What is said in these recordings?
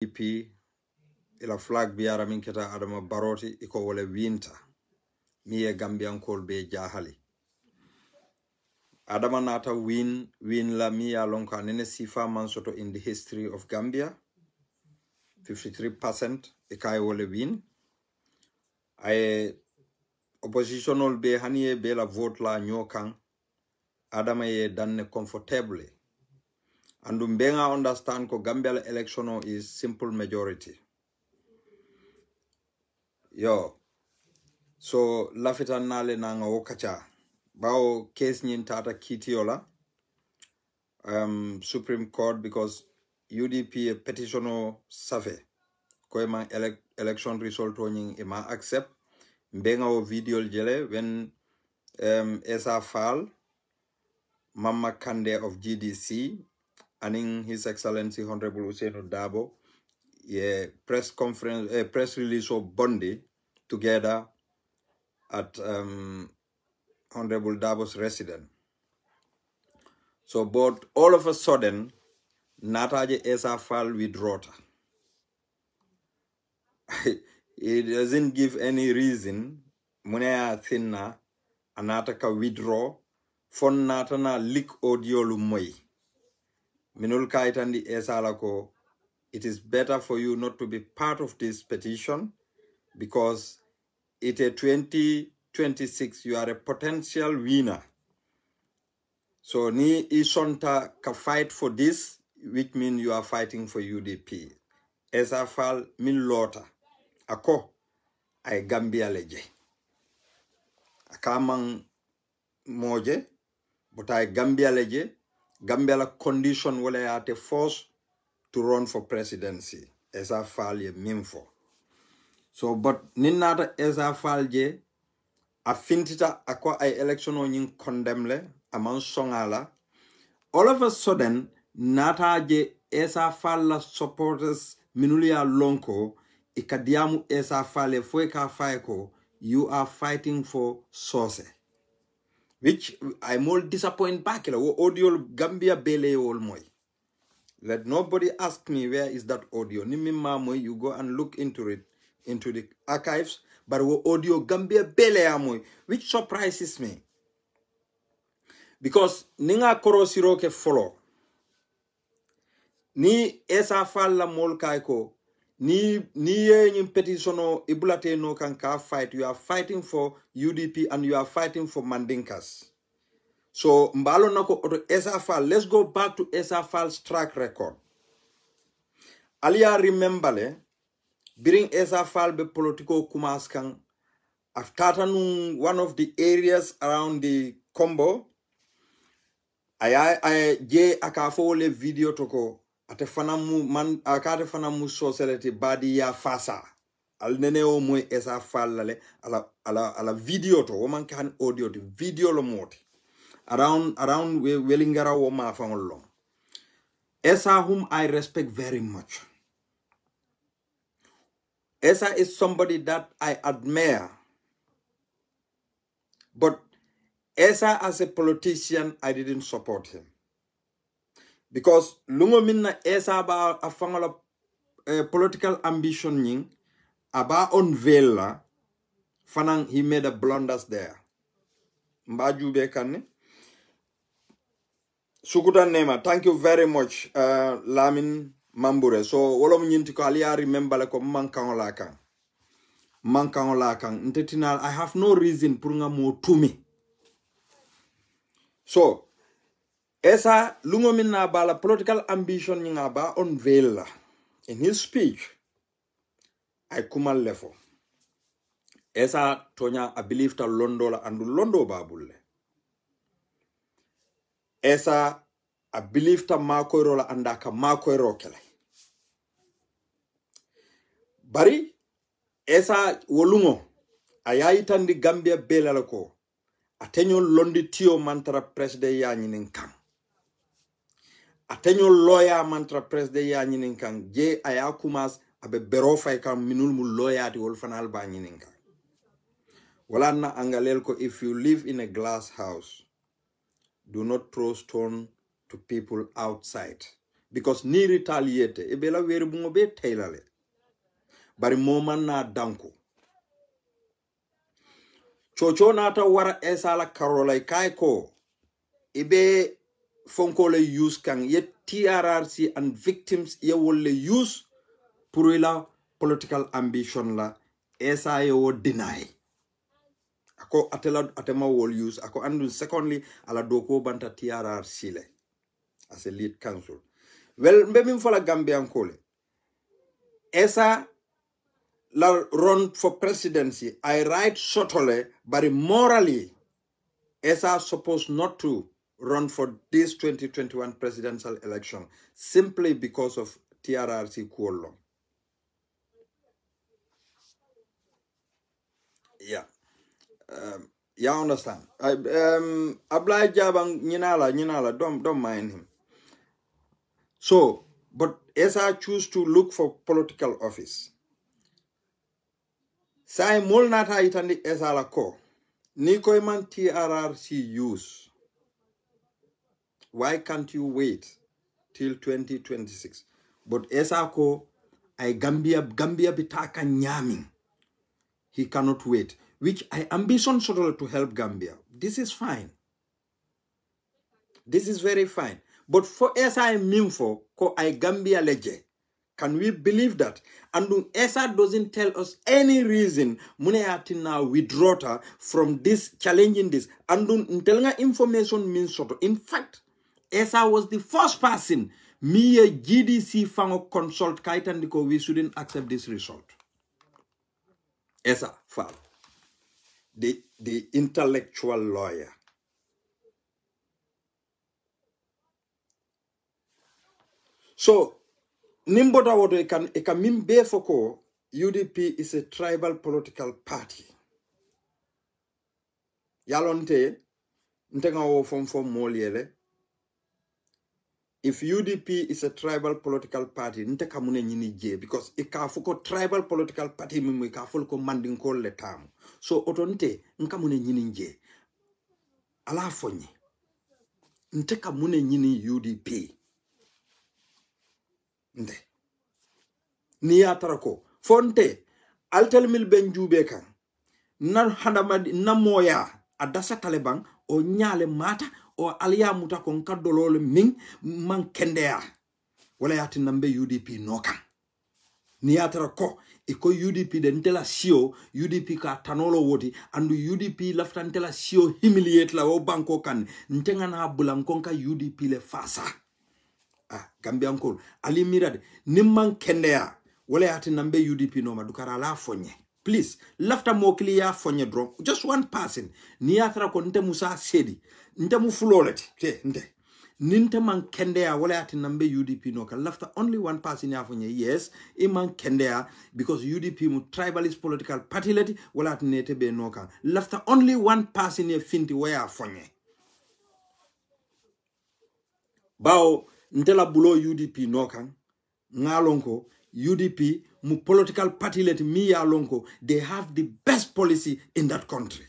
UDP ila flag biara min keta Adama Baroti iko wole winter miye Gambiankol be jahali Adama nata win la miya lonka nene sifa mansoto in the history of Gambia 53% ikai wole win ay oppositional be haniye be la vote la nyokan Adama ye danne comfortably and benga understand ko Gambia election is simple majority yo so lafita nale nanga wokacha bao case nyin tata kitiola Supreme Court because UDP petitioner safe ko ma election result oning ma accept mbenga o video jele when Esa Fall Mama Kande of GDC and His Excellency Honorable Usainu Dabo press conference press release of Bondi together at Honorable Dabo's residence. So, but all of a sudden, Nataje Esa Fall withdraw. It doesn't give any reason. Munea thinna, anataka withdraw. Fon natana leak audio lumoi. Minul kaitandi Esa lako. It is better for you not to be part of this petition because it a 2026 you are a potential winner. So ni isonta ka fight for this, which means you are fighting for UDP. Esa Fall min lota ako ay Gambia leje. Akamang moje, but ay Gambia leje. Gambia la condition wale ate force to run for presidency. Esa Fall ye minfo. So, but ninata Esa Fall je a fintita ako ay election o nying condemnle among songala. All of a sudden, nata je Esa Fall la supporters minulia lonko ikadiamu Esa Fall fwe ka faiko you are fighting for source. Which I'm all disappointed back. Wo audio Gambia bele all moy. Let nobody ask me where is that audio. Nimi mamoy, you go and look into it, into the archives. But wo audio Gambia bele amoy, which surprises me. Because ninga koro siroke follow. Ni Esa Fall la mol kaiko. Ni ye nyim petitiono ibulate no kan ka fight. You are fighting for UDP and you are fighting for Mandinkas. So mbalo nako oto Esa Fall. Let's go back to Esa Fall's track record. Alia remember le, biring Esa Fall be political kumaskan after one of the areas around the Combo. I je akafo le video toko ate fanamu man akate fanamu sociality badi ya fasa al nene o moy Esa Fall lale ala video to woman kan audio the video lo moti around Welingara wo ma fangol Esa whom I respect very much. Esa is somebody that I admire. But Esa as a politician, I didn't support him. Because lungo minna Esa ba a fangala political ambition nying aba unveil la fanang he made a blunders there. Mbaju be kanne. Sukutan Nema, thank you very much, Lamin Mambure. So, wolom nyinti ko alia remember le ko mankan lakang. Mankan lakang. Ntetinal, I have no reason purunga mo tumi. So, Esa lungo minna bala political ambition nyinga ba unveil la. In his speech, I kumal lefo. Esa tonya I believe ta londo la andu londo babulle. Esa I believe ta makoy la andaka makoy rokele. Bari Esa wolungo ayayi tandi Gambia bela lako atenyo londi tio mantra presde ya nyinin kan. Atenyo lawyer mantra presde ya nyinin kan je ayakumas abe berofay kan minul mu lawyer ti wol fanal ba nyinin kan. Wala na angalel ko if you live in a glass house, do not throw stone to people outside. because ni retaliate e be la weri bungo be taylale bari moman na danko chocho nata wara esala karolay kay ko ibe fonko le use kan ye TRRC and victims ye wolle use pour la political ambition la esa yo deny ako atema wol use ako andu secondly ala doko banta TRRC le as a lead council well mbemi fola Gambian kole esa la run for presidency I write shortly but morally esa supposed not to run for this 2021 presidential election simply because of TRRC kuolong. Yeah. You understand? Ablai Jabang Nyinala, don't mind him. So, but as I choose to look for political office, Sai Molnata itandi esala ko, Nikoiman TRRC use. Why can't you wait till 2026? But esako, I Gambia bitaka nyaming. He cannot wait. Which I ambition sort to help Gambia. This is fine. This is very fine. But for SI Minfo, ko I Gambia leje. Can we believe that? And ESA doesn't tell us any reason Muneati now withdraw from this, challenging this. And telling information means sort of. In fact, ESA was the first person me GDC fango consult kaitandiko we shouldn't accept this result. ESA file. The intellectual lawyer. So, Nimbota woto eka mimbe foko UDP is a tribal political party. Yalonte, ntenga wo fom moliele. If UDP is a tribal political party, nteka mune nyini je because eka foko tribal political party mimu eka foko mandinko le tamu. So otonte nka mune nyini je. Ala fonye. Nteka mune nyini UDP. Nde. Ni atarako. Fonte. Altel mil benjube kan. Na handamadi na moya. Adasa Taliban. O nyale mata. O alia muta kon kadolole ming. Man kendea. Wala yati nambe UDP nokan. Ni atarako. Iko UDP de ntela sio. UDP ka tanolo woti. Andu UDP lafta ntela sio humiliate la o banko kan. Ntenga na bulankonka UDP le fasa. Gambia nkol ali mirade nimman kendea wala yati nambe UDP no madukara la fonye please lafta mokli ya fonye drum just one person ni yatra ko nte musa sedi nte mu fulolati te nte ninte man kendea wala yati nambe UDP no kan lafta only one person ya fonye yes iman kendea because UDP mu tribalist political party leti wala yati nete be no kan lafta only one person ya finti waya fonye bao ntela bulo UDP nokan ngalonko UDP mu political party let mi ya lonko they have the best policy in that country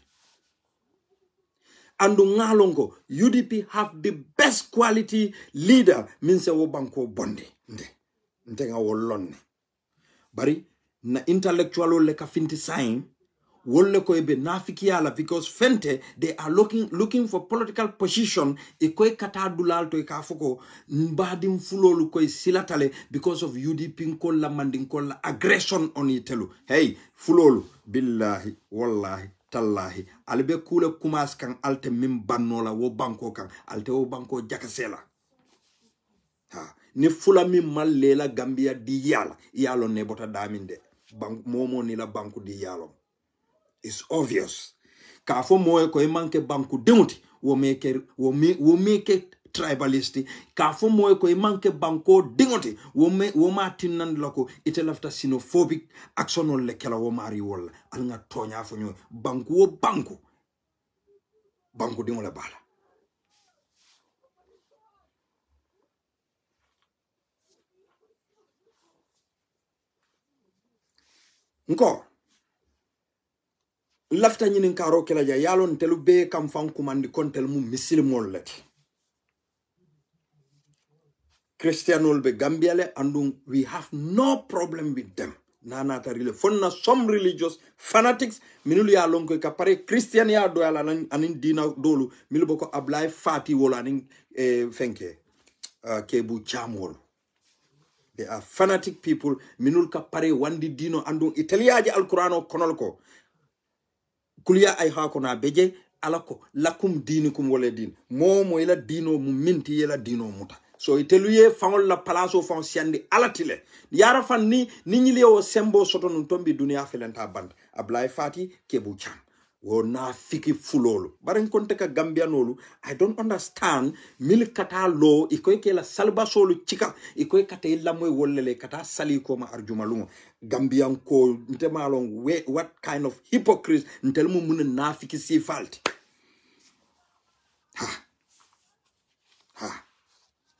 and ngalonko UDP have the best quality leader minse wo banko bonde nte nga wolonne bari na intellectual le ka finti sign wolle ko ebe nafikiala because fente they are looking for political position e koy kata dulal to ka foko mbadim fulolu koy silatale because of UDP ko la mandin ko la aggression on itelu hey fulolu billahi wallahi tallahi albe kule kumas kan alte mim bannola wo banko kan alte wo banko jakasela ha ni fula mi mallela Gambia di yala yalo ne bota daminde bank momo ni la banku di yalo. It's obvious. Kafo moe ko manke banku demuti wo make tribalisti. Kafo moe ko manke banko dingoti wo ma tinnan lako ite lafta xenophobic action on le kala wo mari wol al nga tonya fo nyo banku wo banku dingola bala. Nko lafta nyinin karo kela ja yalon telu be kam fan kumandi kontel mu misil mollati Christianol be Gambiale and we have no problem with them. Nanata really fonna some religious fanatics minulu ya lonko ka pare Christian ya do ala anin dina dolu milu boko ablay fati wala anin fenke kebu chamwol. They are fanatic people minul ka pare wandi dino andung italiaji alqurano konolko kuliya ay hakona beje alako lakum dinikum wala din mo ila dino mu minti yela dino muta so iteluye fangol la palaso fang siandi alatile yara fan ni nyili o sembo soto nun tombi dunia felenta band ablay fati kebu cham wo na fiki fulolo baren konte ka gambianolu I don't understand mil kata lo ikoy ke la salba solu chika ikoy kata illa moy wollele kata sali ko ma arjumalungo gambian ko ntemalon what kind of hypocrite ntelmu mun na fiki si falti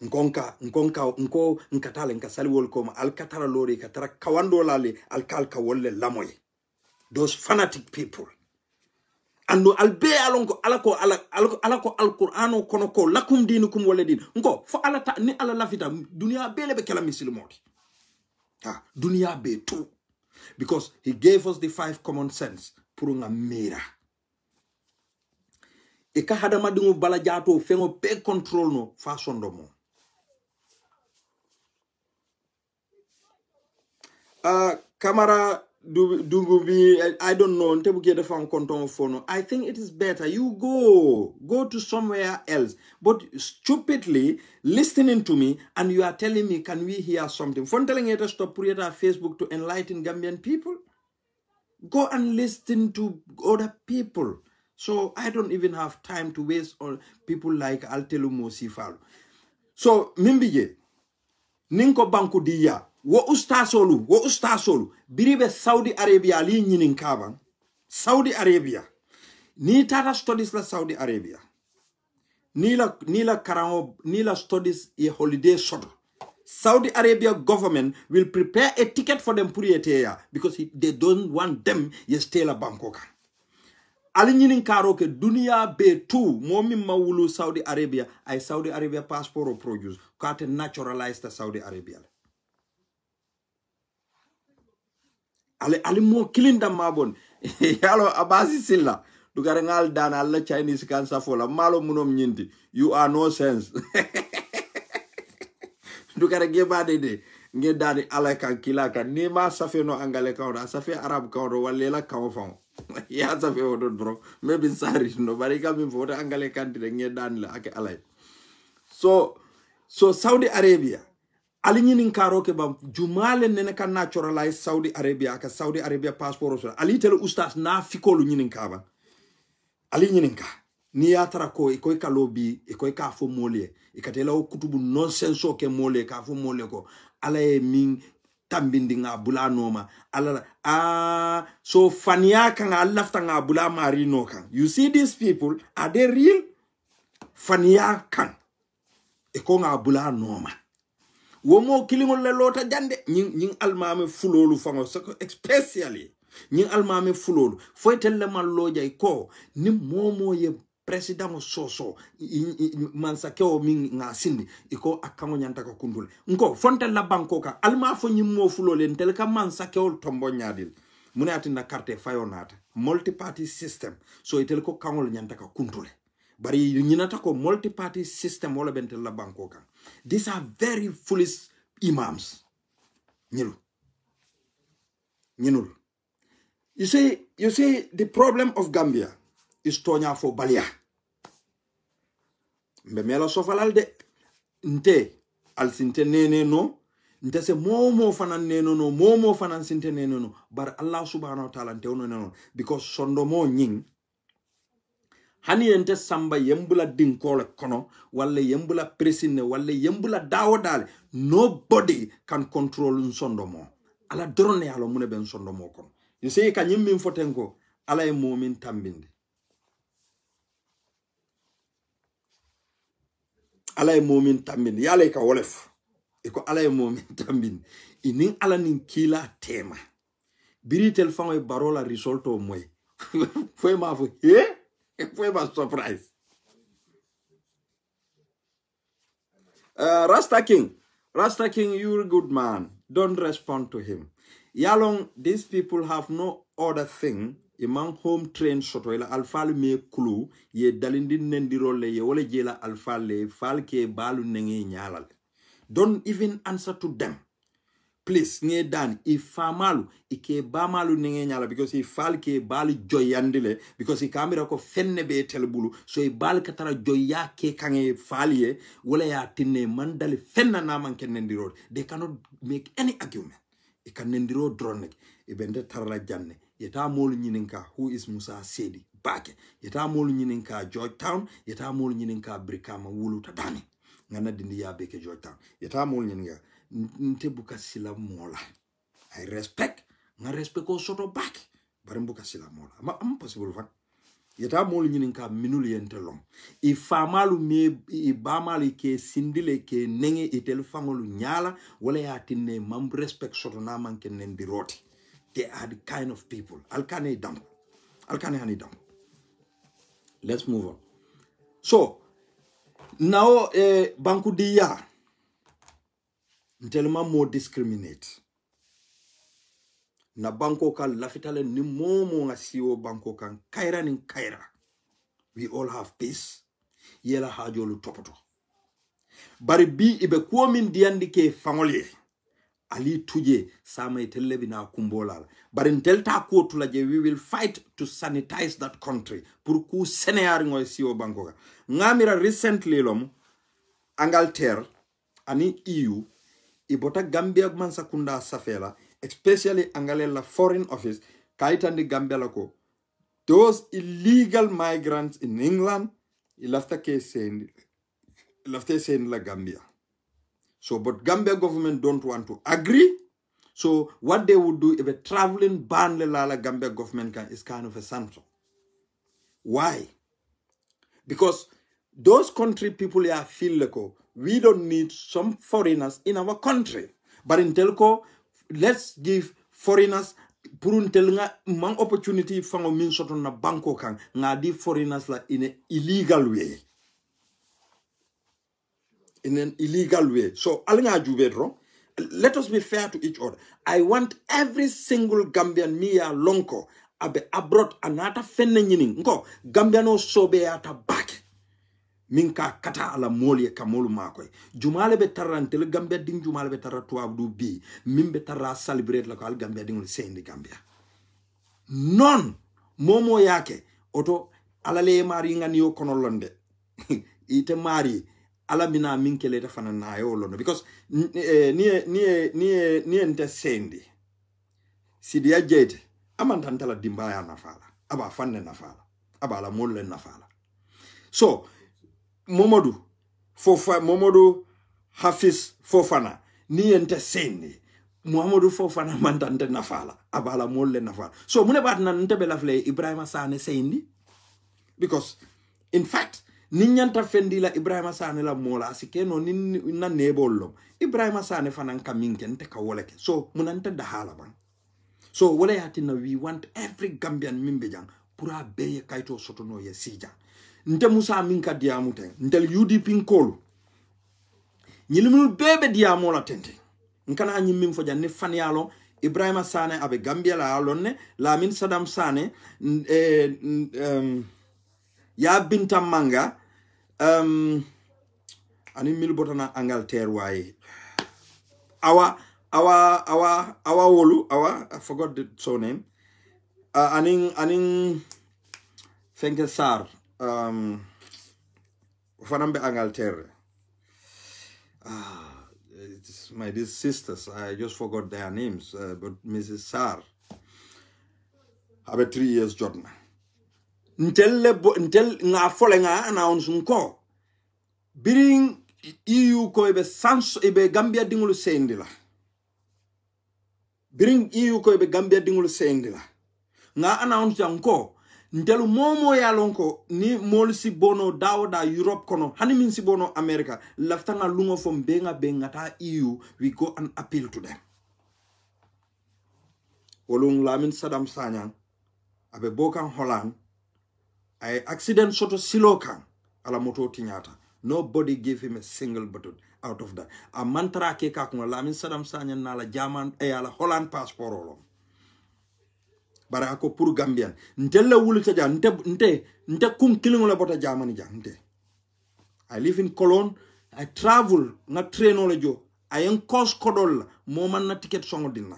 nko nkatale nkasali wol koma alkatara lori katara kawando lale alkalka wolle lamoy those fanatic people ando albe alonko alako alqur'ano kono ko lakum dinukum wala din nko fo alata ni ala lafita dunia bele be kala misilmoti dunia be tout because he gave us the 5 common sense pour nga mira e ka hadama dingu bala jato fengo pe control no façon do mo Camara Dungubi, I don't know. I think it is better you go to somewhere else. But stupidly listening to me and you are telling me, can we hear something? From telling you to stop putting it on Facebook to enlighten Gambian people. Go and listen to other people. So I don't even have time to waste on people like Altelumo Sifal. So Mimbije, Ninko Banku Diya. Wo ustasolu biribe Saudi Arabia li nyinin kaban Saudi Arabia ni tata studies la Saudi Arabia ni la karango ni la studies a holiday soto Saudi Arabia government will prepare a ticket for them puriyeteya because they don't want them stay la Bangkok ali nyinin karo ke dunia be tu momi mawulu Saudi Arabia ay Saudi Arabia passport or produce kate naturalize the Saudi Arabia ali mo kilinda mabon yalo abasi silla dugare ngal dan alla Chinese kan safola malo munom nyinti you are no sense dugare gebade de ngedani ala kan kilaka ni ma safe no angale kawda safe arab kawdo walela kawfon ya safe odo bro maybe sorry no bari kam mi foto angale kan de ngedani la ak alay so Saudi Arabia ali nyinin karo ke ba jumale nene kan naturalize Saudi Arabia ka Saudi Arabia passport so ali tele ustaz na fikolu nyinin ka ba ali nyinin ka ni yatara ko ikoy ka lobi ikoy ka fo mole ikatela o kutubu nonsense o ke mole ka fo mole ko ala e min tambindi nga bula noma ala so fania kan alafta nga bula marino kan you see these people are they real fania kan iko nga bula noma womo kilingol le lota jande ñing almame fulolu fango especially ñing almame fulolu foytel le man lojay ko ni momo ye president soso mansa kewo min nga sindi iko akango nyanta ko kundul nko fontel la banko ka alma fo ñim mo fulole tel ka mansa kewo tombo nyadil mune atinda carte fayonata multi party system so itel ko kangol nyanta ka kundule bari ñinata ko multi party system wala bentel la banko ka. These are very foolish imams. You see, the problem of Gambia is Tonya for Balia. Mbemela sofalalde nte al sinte nene no nte se momo fanan neno no momo fanan sinte nene no bar Allah subhanahu wa ta'ala nte ono neno because sondo mo nying hani ente samba yembula dinkole kono wala yembula presine wala yembula dawo nobody can control nsondomo ala drone yalo mune ben sondomo kono you say ka nyimmin fotenko ala e momin tambinde ala e momin tambinde yale ka wolef iko ala e momin tambinde inin ala nin kila tema biritel fango e barola risolto moy foi ma fo foi ma surprise Rasta King Rasta King, you're a good man. Don't respond to him. Yalong, these people have no other thing. Imang home train soto ila alfal me kulu ye dalindi nendirole ye wole jela alfale falke balu nenge nyalal. Don't even answer to them. Please, nye dan, if famalu, ike bamalu nenge nyala, because if falke bali joyandile, because if kamera ko fenne be telebulu, so if bal katara joya ke kange falye, wala ya tinne mandali fenna naman ken nendiro. They cannot make any argument. It can nendiro dronek, ibende tarla janne. Yeta molu nyininka, who is Musa Sedi, Bake. Yeta molu nyininka Georgetown, yeta molu nyininka Brikama, Wulu Tadani. Ngana dindi ya beke Georgetown. Yeta molu nyininka. Ntebuka sila mola. I respect. Nga respect ko soto back. Barimbuka sila mola. Ama impossible fan. Yeta molu nyininka minuli yentelong. Ifamalu me ibamalu ke sindile ke nenge itel fangolu nyala wala ya tinne mam respect soto na manke nendiroti. They are the kind of people. Alkane damp. Alkane hani damp. Let's move on. So now banku diya ntelema more discriminate. Na banko ka lafitale ni momo nga siwo banko kan kaira nin kaira. We all have peace. Yela hajolu topoto. Bari bi ibe kuomin diandi ke fangolye. Ali tuje sama itelebi na kumbola. Bari ntelta ko tulaje we will fight to sanitize that country. Pour ku seneari ngoy siwo banko ka. Ngamira recently lom Angleterre ani EU ibota Gambia mansakunda safela, especially Angalela Foreign Office, kaitandi Gambia lako. Those illegal migrants in England, ilafta saying la Gambia. So, but Gambia government don't want to agree. So, what they would do if a traveling ban la Gambia government is kind of a sanction. Why? Because those country people here feel like, we don't need some foreigners in our country. But in Telco, let's give foreigners purun telnga mang opportunity fango min soto na banko kan ngadi foreigners la in an illegal way. In an illegal way. So alinga jubedro. Let us be fair to each other. I want every single Gambian mia lonko abe abroad anata fenne nyining. Nko Gambiano sobe ata back. Minka kata ala moli ka molu makoy jumale be tarantel Gambia ding jumale be taratu abdu bi mimbe tarra celebrate la ko al Gambia ding sendi Gambia non momo yake oto ala le mari ngani yo kono londe ite mari ala bina minkele defana na yo londo because ni ente sendi sidia jete amantantala dimbaya na fala aba fanne na fala aba la molle na fala so Momodu Hafiz Fofana ni ente sendi Muhammadu Fofana mandante nafala abala molle nafala so mune bat nan ntebe lafle Ibrahima Sane sendi because in fact ninyanta fendi la Ibrahima Sane la mola asike no ni na nebollo Ibrahima Sane fanan kaminken te ka woleke so munante dahala ban so wala yatina we want every Gambian mimbejang pura beye kaito sotono ye sija nte Musa minka diamu ten ntel UDP nkolu nyilimul bebe diamu la tente nkana nyimim fo janne fanyalo Ibrahima Sane abe Gambia la alonne Lamin Saddam Sane ya Binta Manga ani mil botana Angleterre waye awa wolu awa I forgot the surname aning Fenke Sar Fanambe Angleterre. These sisters, I just forgot their names, but Mrs. Sar have 3 years job. Until nga following announce nko. Biring EU ko ebe sans ebe Gambia dingulu sendila. Biring EU ko ebe Gambia dingulu sendila. Nga announce nko. Ntelu momo ya lonko ni molisi bono da Europe kono hani minsi bono America laftanga lungo from benga ta EU we go and appeal to them wolung Lamin Saddam Sanyang abe bokan Holland ay accident soto silokan ala moto tinyata Nobody gave him a single button out of that. A mantra ke kakuna lamin Saddam Sanyan na la German la Holland passport olo. Bara ako pur Gambian. Nte la wulu ta jan nte kum killing la bota Germany jan nte. I live in Cologne. I travel na train ole jo. I en cost kodol mo man na ticket songo dinna.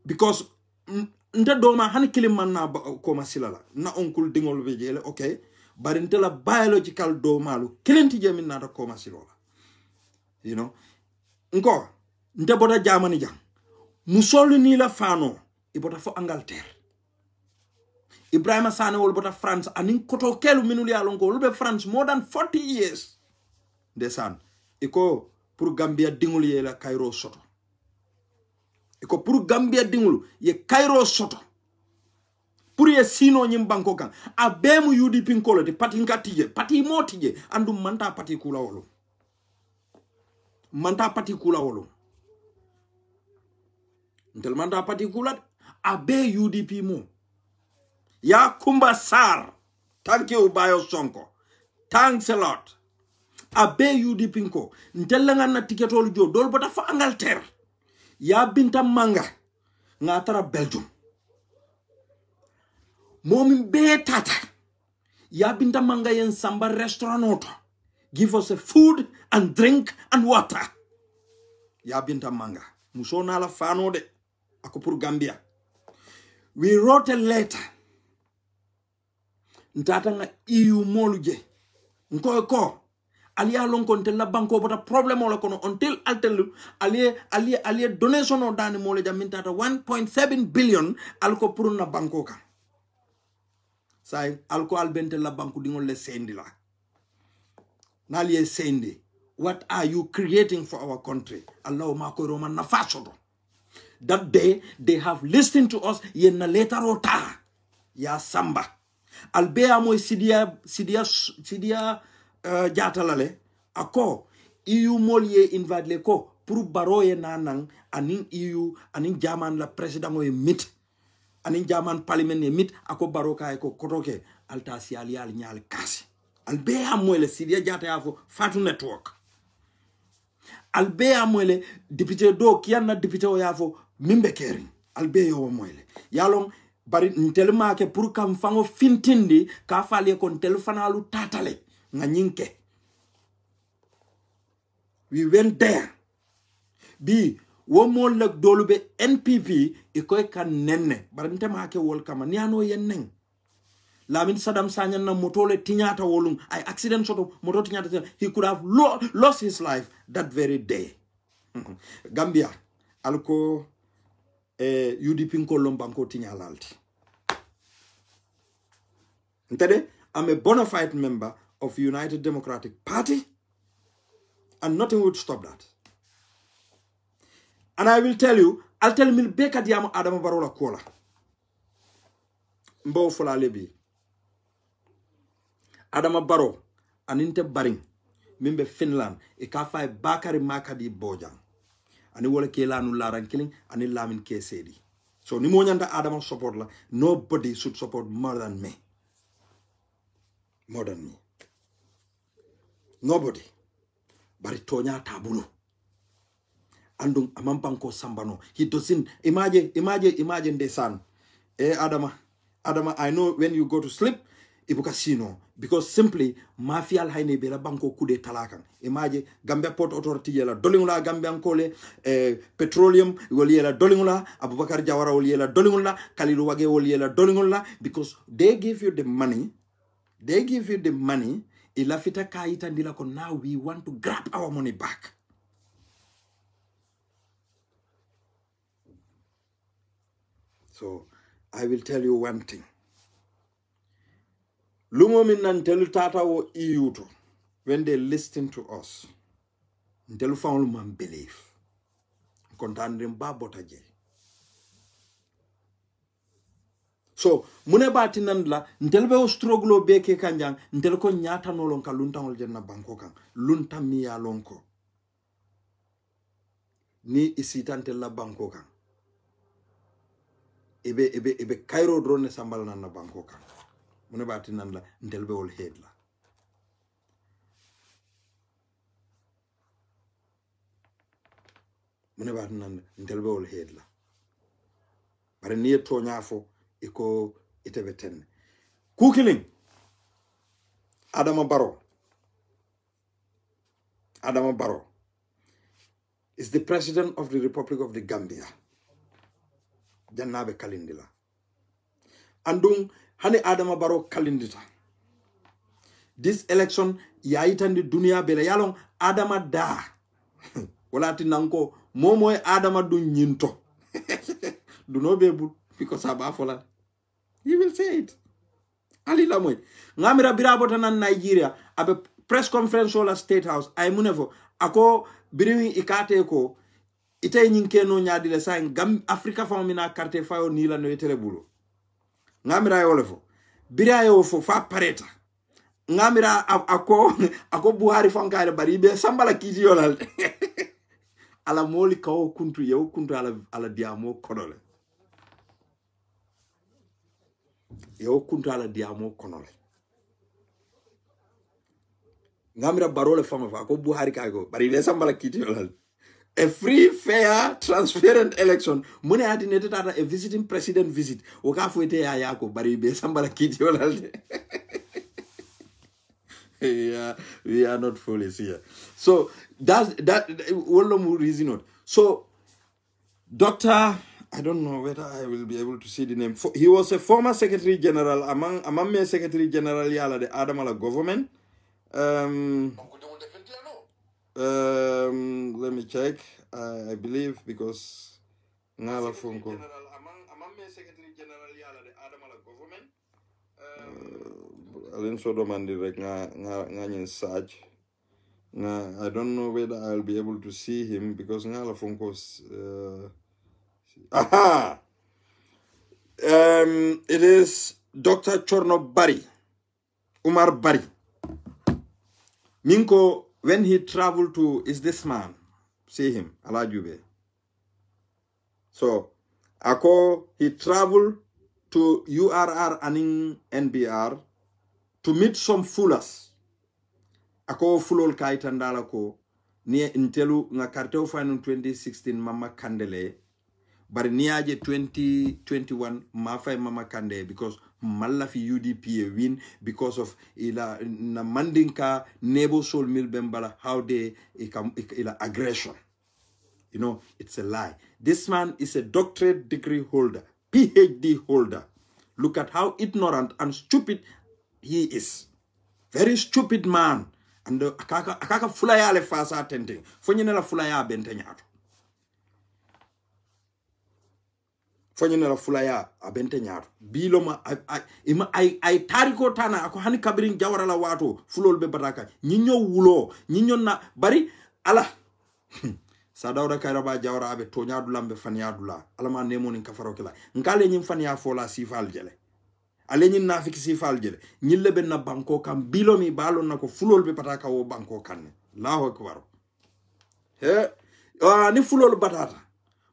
Because nte doma hani kilim man na koma silala. Na onkul dingol vejele okay. But nte la biological domalu kilenti jemin na ta koma silola. You know. Nko nte bota Germany jang. Musolu ni la fano ibota fo Angleterre. Ibrahima Sane wol bota France anin koto kelu minuli alonko ulbe France more than 40 years. Desan iko pour Gambia dingul ye la Cairo soto. Iko pour Gambia dingul ye Cairo soto. Pour ye sino nyim banko kan abemu UDP nkolo de pati nkatije pati motije andu manta pati kula wolo. Manta pati kula wolo. Ntel manta pati kula abe UDP mo. Ya Kumba Sar. Thank you, Bayo Sonko. Thanks a lot. Abe UDP nko. Ntelanga na tiketol jo. Dol bota fa Angleterre. Ya Binta Manga. Ngatara Belgium. Momi be tata. Ya Binta Manga yen samba restaurant auto. Give us a food and drink and water. Ya Binta Manga. Musona la fano de. Ako pour Gambia. We wrote a letter. Ntata nga EU moluje. Nko alia lonko ntela banko bota problem ola kono until altelu alie donation o dani mole jam mintata 1.7 billion alko pour na banko ka. Sai alko albente la banko dingol le sendi la. Nalie sendi. What are you creating for our country? Allah mako roman na fasodo. That day they have listened to us yenna later ota. Ya samba. Albea moy sidia jatalale ako EU molye invade le ko pour baroye nanang anin EU anin German la president o mit anin German parliament e mit ako baroka e ko kotoke alta si ali nyal kasi albea moy le sidia jata yafo fatu network albea moy le député do kianna député o yafo mimbe kering albea o moy le yalong bari ntelma ke pour kam fango fintindi ka fale kon telefanalu tatale nga nyinke. We went there. Bi wo mol nak dolube NPP ikoy kan nenne bari ntema ke wol kama ni ano yenneng Lamin Saddam Sanyan na motole tinyata wolum ay accident soto moto tinyata he could have lost his life that very day. Gambia alko UDP nko lombanko tinyalalti. Intede, I'm a bona fide member of United Democratic Party and nothing would stop that. And I will tell you, I'll tell you beka diamo Adama Barrow la kola. Mbo fola lebi. Adama Barrow aninte baring mimbe Finland e ka fay Bakary Makadi Bojang. Ani wole ke lanu laran killing ani lamin ke sedi. So ni mo nyanda Adama support la, nobody should support more than me. More than me. Nobody. Bari tonya tabulo. Andung amampanko sambano. He doesn't imagine the son. Adama, I know when you go to sleep, ibuka sino. Because simply, mafia haine bela banko kude talakan. Imagine Gambia Port Authority yela dolingula Gambia nkole, petroleum woli yela dolingula, Abubakar Jawara woli yela dolingula, Kalilu Wage woli yela dolingula, because they give you the money. They give you the money. Ilafita kaita ndila ko now we want to grab our money back. So I will tell you one thing. Lumo minan telu tata wo EU to when they listen to us. Ntelu faulu man believe. Kontandrim babotaje. So, mune bati nandla, ntelbe o struggle beke kanjang, ntel ko nyata no lonka lunta ngol jenna banko kan. Lunta miya lonko. Ni isitante la banko kan. Ebe Cairo drone sambal na banko kan. Mune bati nandla, ntelbe ol head la. mune ba nan ntelbe wol headla bare ni to nyafo iko itebe ten kukiling Adama Barrow is the president of the Republic of the Gambia jannabe kalindila andung hani Adama Barrow kalindita this election yaitandi dunia bele yalong Adama da wala tinanko momo Adama du nyinto do no be able because abafola he will say it ali lamoy ngamira birabota nan Nigeria abe press conference wala State House ay munefo ako biriwi ikate ko ite nyinke no nyaadi le sa gam Africa fa mina carte fayo ni la no yetere bulo ngamira yolefo birayo fo fa pareta ngamira ako Buhari fankare bari be sambala kiti yolal ala moli kawo kuntu yew kuntu ala diamo konole yew kuntu ala diamo konole ngamira barole fama fa ko Buhari kago bari le sambala kiti yolal a free, fair, transparent election. Mune adinete tata a visiting president visit. Oka fuete ya yako bari be sambala kiti yolal. Yeah, we are not foolish here. So that one reason not. So Dr. I don't know whether I will be able to see the name. He was a former Secretary General among me Secretary General yala the Adamala government. Let me check. I believe because Ngala Funko. Among me Secretary General yala the Adamala government. Alin Sodomandi like nga search. I don't know whether I'll be able to see him because Ngala Funko's aha. It is Dr. Chorno Bari. Umar Bari. Minko, when he traveled to is this man. See him, Alajube. So Ako he traveled to URR and NBR to meet some fullers. Ako fulol kaitandala ko ni intelu nga karteo final 2016 mama kandele but niaje 2021 mafai mama kande because malafi UDP win because of ila na mandinka nebo sol mil bembala how they ila aggression. You know, it's a lie. This man is a doctorate degree holder, PhD holder. Look at how ignorant and stupid he is. Very stupid man. And akaka fulaya le fasa tente. Fonyene la fulaya bente nyato. Fonyene la fulaya abente nyato. Biloma ay tariko tana ako hani kabirin jawara la wato fulol be baraka. Nyinyo wulo, nyinyo na bari ala. Sadawda kairaba jawara abe tonya dulambe fanya dula. Alama nemo ni kafaro kila. Nkale nyim fanya fola sifal jele. Ale nyin nafiki sifal jele. Nyille ben na banko kam bilomi balon na ko fulol be pataka wo banko kanne. Allahu akbar. He ni fulol batata.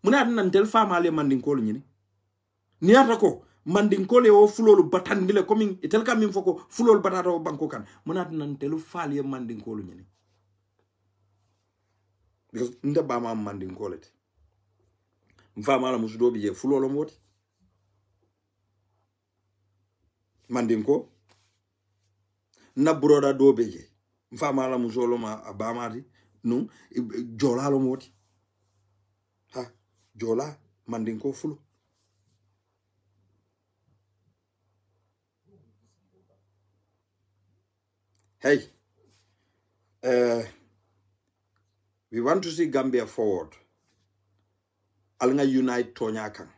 Muna nan tel fama ale mandinkol nyini. Ni atako mandinkole wo fulol batandile komin itel kam min foko fulol batata wo banko kan. Muna nan telu fali mandinkol nyini. Because nda ba ma mandinko leti mfama la musudo biye fulolo moti mandinko na broda do beje mfama la musolo ma abamati no jola lo moti ha jola mandinko fulo hey we want to see Gambia forward. Alnga unite Tonyakan.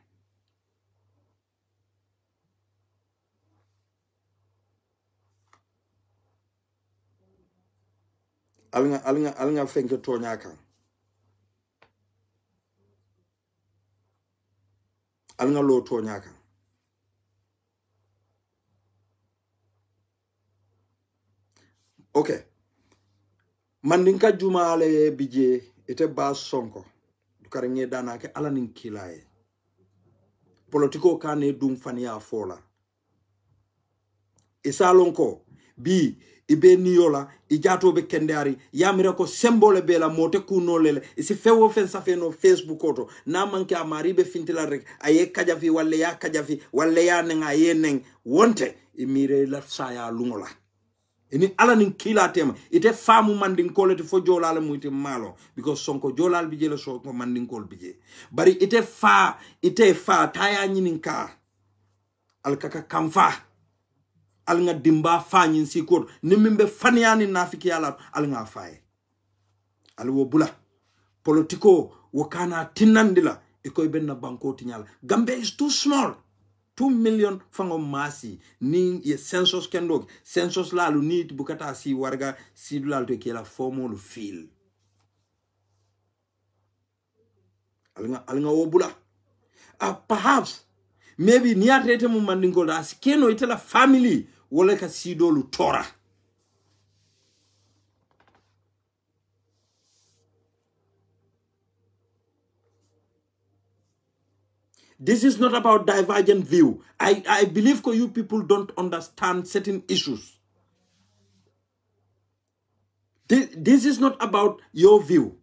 Alnga fenke Tonyakan. Alnga lo Tonyakan. Okay. Mandinka juma ale bije ite ba sonko dukare nge dana ke ala nin kilaye politiko kane dum fania fola isalonko bi ibe niyola ijato be kendari yamira ko symbole be la mote kunolele isi fewo fen safe no Facebook oto na manke amari be fintila rek aye kajafi walla ya kajafi walla ya nenga yenen wonte imire la saya lungola ini ala nin kila tema ite famu mandin kolete fo jolala muite malo because sonko jolal bije la sonko mandin kol bije bari ite fa taya nyinin ka al kaka kamfa al nga dimba fa nyin si ko nimbe fanyani nafiki yala al nga faye al wo bula politiko wakana tinandila ikoy benna banko tinyala Gambia is too small 2 million fango masi ni ye census kendok census la lu nit bukata si warga si dulal to kila formal feel alnga wobula perhaps maybe niatete mu mandingo da keno itela family wala ka sido lu tora This is not about divergent view. I believe you people don't understand certain issues. This is not about your view.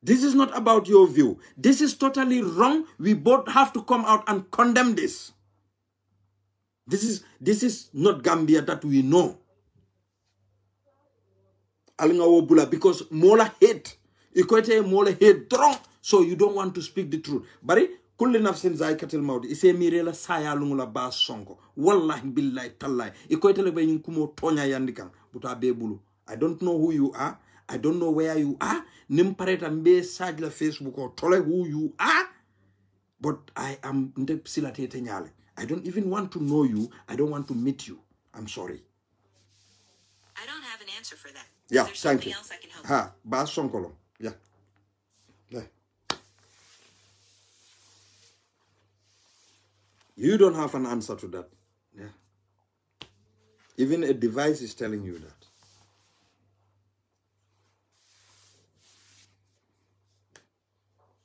This is not about your view. This is totally wrong. We both have to come out and condemn this. This is not Gambia that we know. Because mola hate. Equate mola hate drunk. So you don't want to speak the truth. Bari kulli nafsin zaikatil maut ise mirela saya lungula ba sonko wallahi billahi tallahi ikoytele be kumo tonya yandikan buta bebulu. I don't know who you are. I don't know where you are. Nim pareta mbe sajla Facebook or tole who you are. But I am ndep silatete nyale. I don't even want to know you. I don't want to meet you. I'm sorry. I don't have an answer for that. Yeah, Is there thank something you. else I can help Ha, ba sonkolo. Yeah. Yeah. You don't have an answer to that. Yeah. Even a device is telling you that.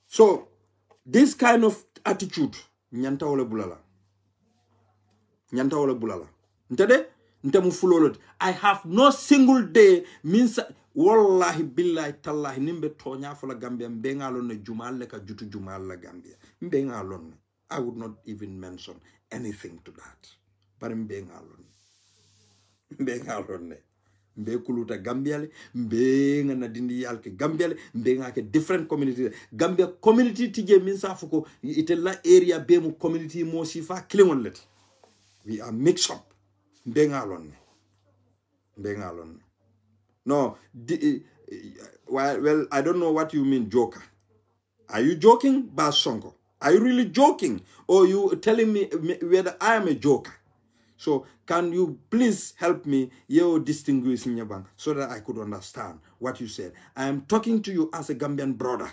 So, this kind of attitude, nyanta wala bulala. Nyanta wala bulala. Ntade? Ntemu fulolot. I have no single day means wallahi billahi tallahi nimbe tonya fola Gambia mbenga alone jumal leka jutu jumal la Gambia. Mbenga alone. I would not even mention anything to that. But mbenga alone. Mbenga alone. Mbe kuluta Gambiale, mbenga na dindi yalke Gambiale, mbenga ke different community. Gambia community tije minsa fuko itella area bemu community mo sifa klingon let. We are mixed up. Mbenga alone. Mbenga alone. No, well, I don't know what you mean, joker. Are you joking, Bas Sonko? Are you really joking? Or you telling me whether I am a joker? So, can you please help me, you distinguish in your bank, so that I could understand what you said? I am talking to you as a Gambian brother.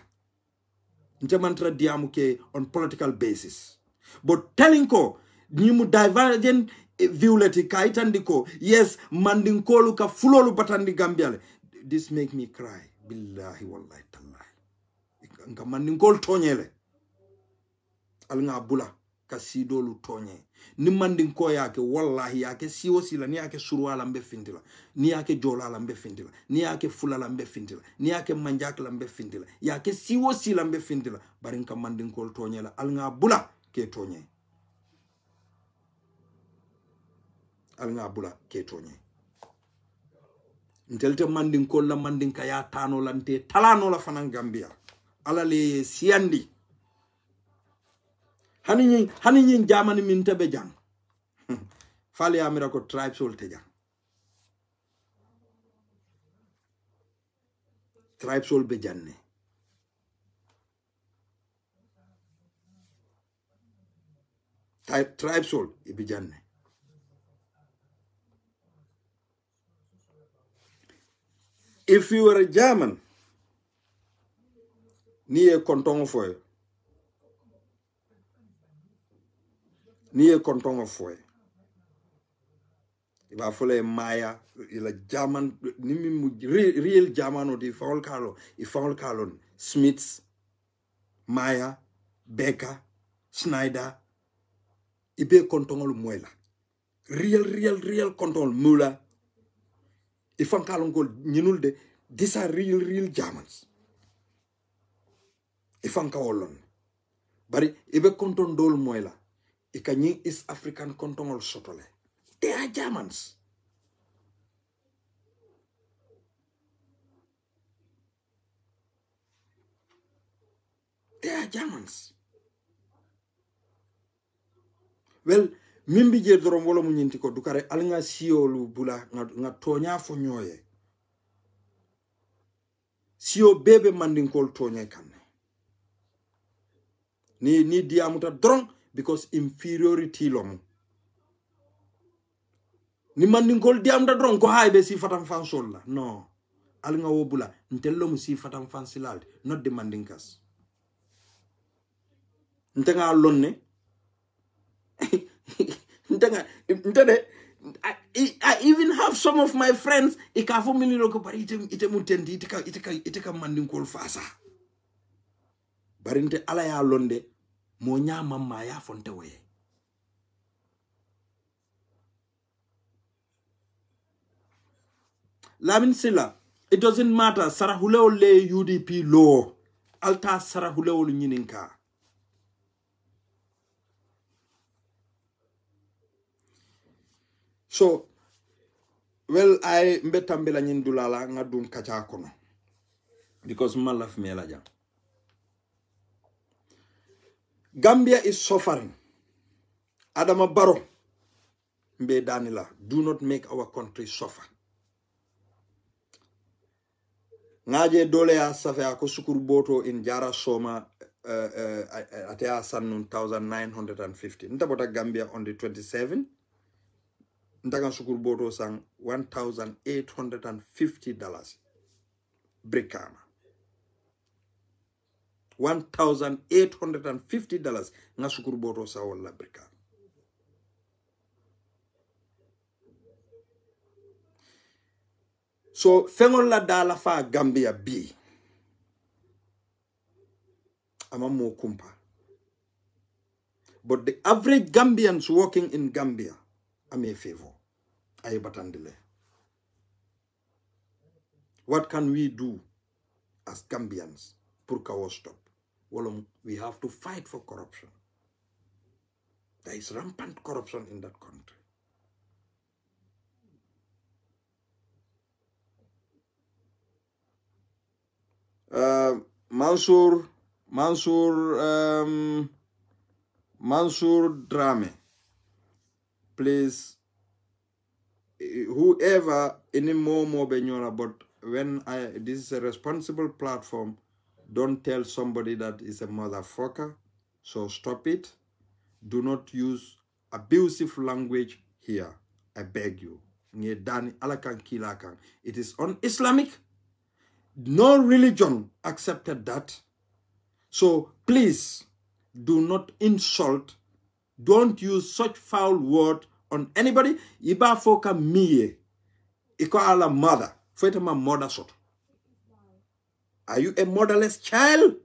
Njamantra diamuke on political basis. But telling ko, nimu divergent violeti kaitandiko, yes, mandinkolu ka fulolu batandi Gambiale. This make me cry. Billahi wallahi tallahi. Nka mandinkolu tonyele. Alnga bula ka sidolu tonye. Ni mandinko yake wallahi yake siwo sila ni yake suruala mbe fintila. Ni yake jolala mbe fintila. Ni yake fulala mbe fintila. Ni yake manjakla mbe fintila. Yake siwo sila mbe fintila. Barinka mandinkolu tonyela. Alnga bula ke tonye. Alnga bula ke tonye. Ntelte mandinko la mandinka ya tano lante talano la fanan Gambia. Ala le siandi. Hani nyin jamani min tebe jang. Fali amira ko tribe sol te jang. Tribe sol be janne. Tribe sol be janne. If you were a German, ni e kontongo foye. Ni e kontongo foye. Iba fole maya ila German nimi real German odi faul kalon Smiths, Maya, Becker, Schneider ibe kontongo lu moela real control mula ifan kalongol nyinul de these are real Germans ifan kawolon bari ibe konton dol moyla ikanyi East African kontongol sotole they are Germans. They are Germans. Well, mimbi je dorom wala mu nyinti ko dukare al nga siolu bula nga tonya fo nyoye. Sio bebe mandinkol tonya kanne. Ni diamuta drong because inferiority lomu. Ni mandinkol diamuta drong ko haybe si fatam fansol la. No. Al nga wo bula ntello mu si fatam fansilal not the mandinkas. Ntenga lonne I even have some of my friends ikafo minilo ko bari ite mutendi iteka mandinkol fasa barinte ala ya londe mo nyama ma ya fonte we Lamin Silla it doesn't matter sarahuleo le UDP law alta sarahuleo lu nyininka. So, well, I mbetambela nyindulala ngadun kacha kono. Because malaf me laja. Gambia is suffering. Adama Barrow mbe danila. Do not make our country suffer. Ngaje dole ya safe ako sukuru boto in Jara Soma atea sannun 1950. Ntabota Gambia on the 27th. Ndagan sukur boto sang $1,850 Brikama. $1,850 nga sukur boto sa wala Brikama. So fengol la dala fa Gambia bi ama mo kumpa. But the average Gambians working in Gambia I'm a favor. I batandile. What can we do as Gambians? Purkawo stop. Well, we have to fight for corruption. There is rampant corruption in that country. Mansour Drame. Please, whoever any more benyola, but when this is a responsible platform, don't tell somebody that is a motherfucker. So stop it. Do not use abusive language here. I beg you. It is un-Islamic. No religion accepted that. So please do not insult. Don't use such foul word on anybody. Iba foka miye. Iko ala mother. Feta ma mother sort. Are you a motherless child?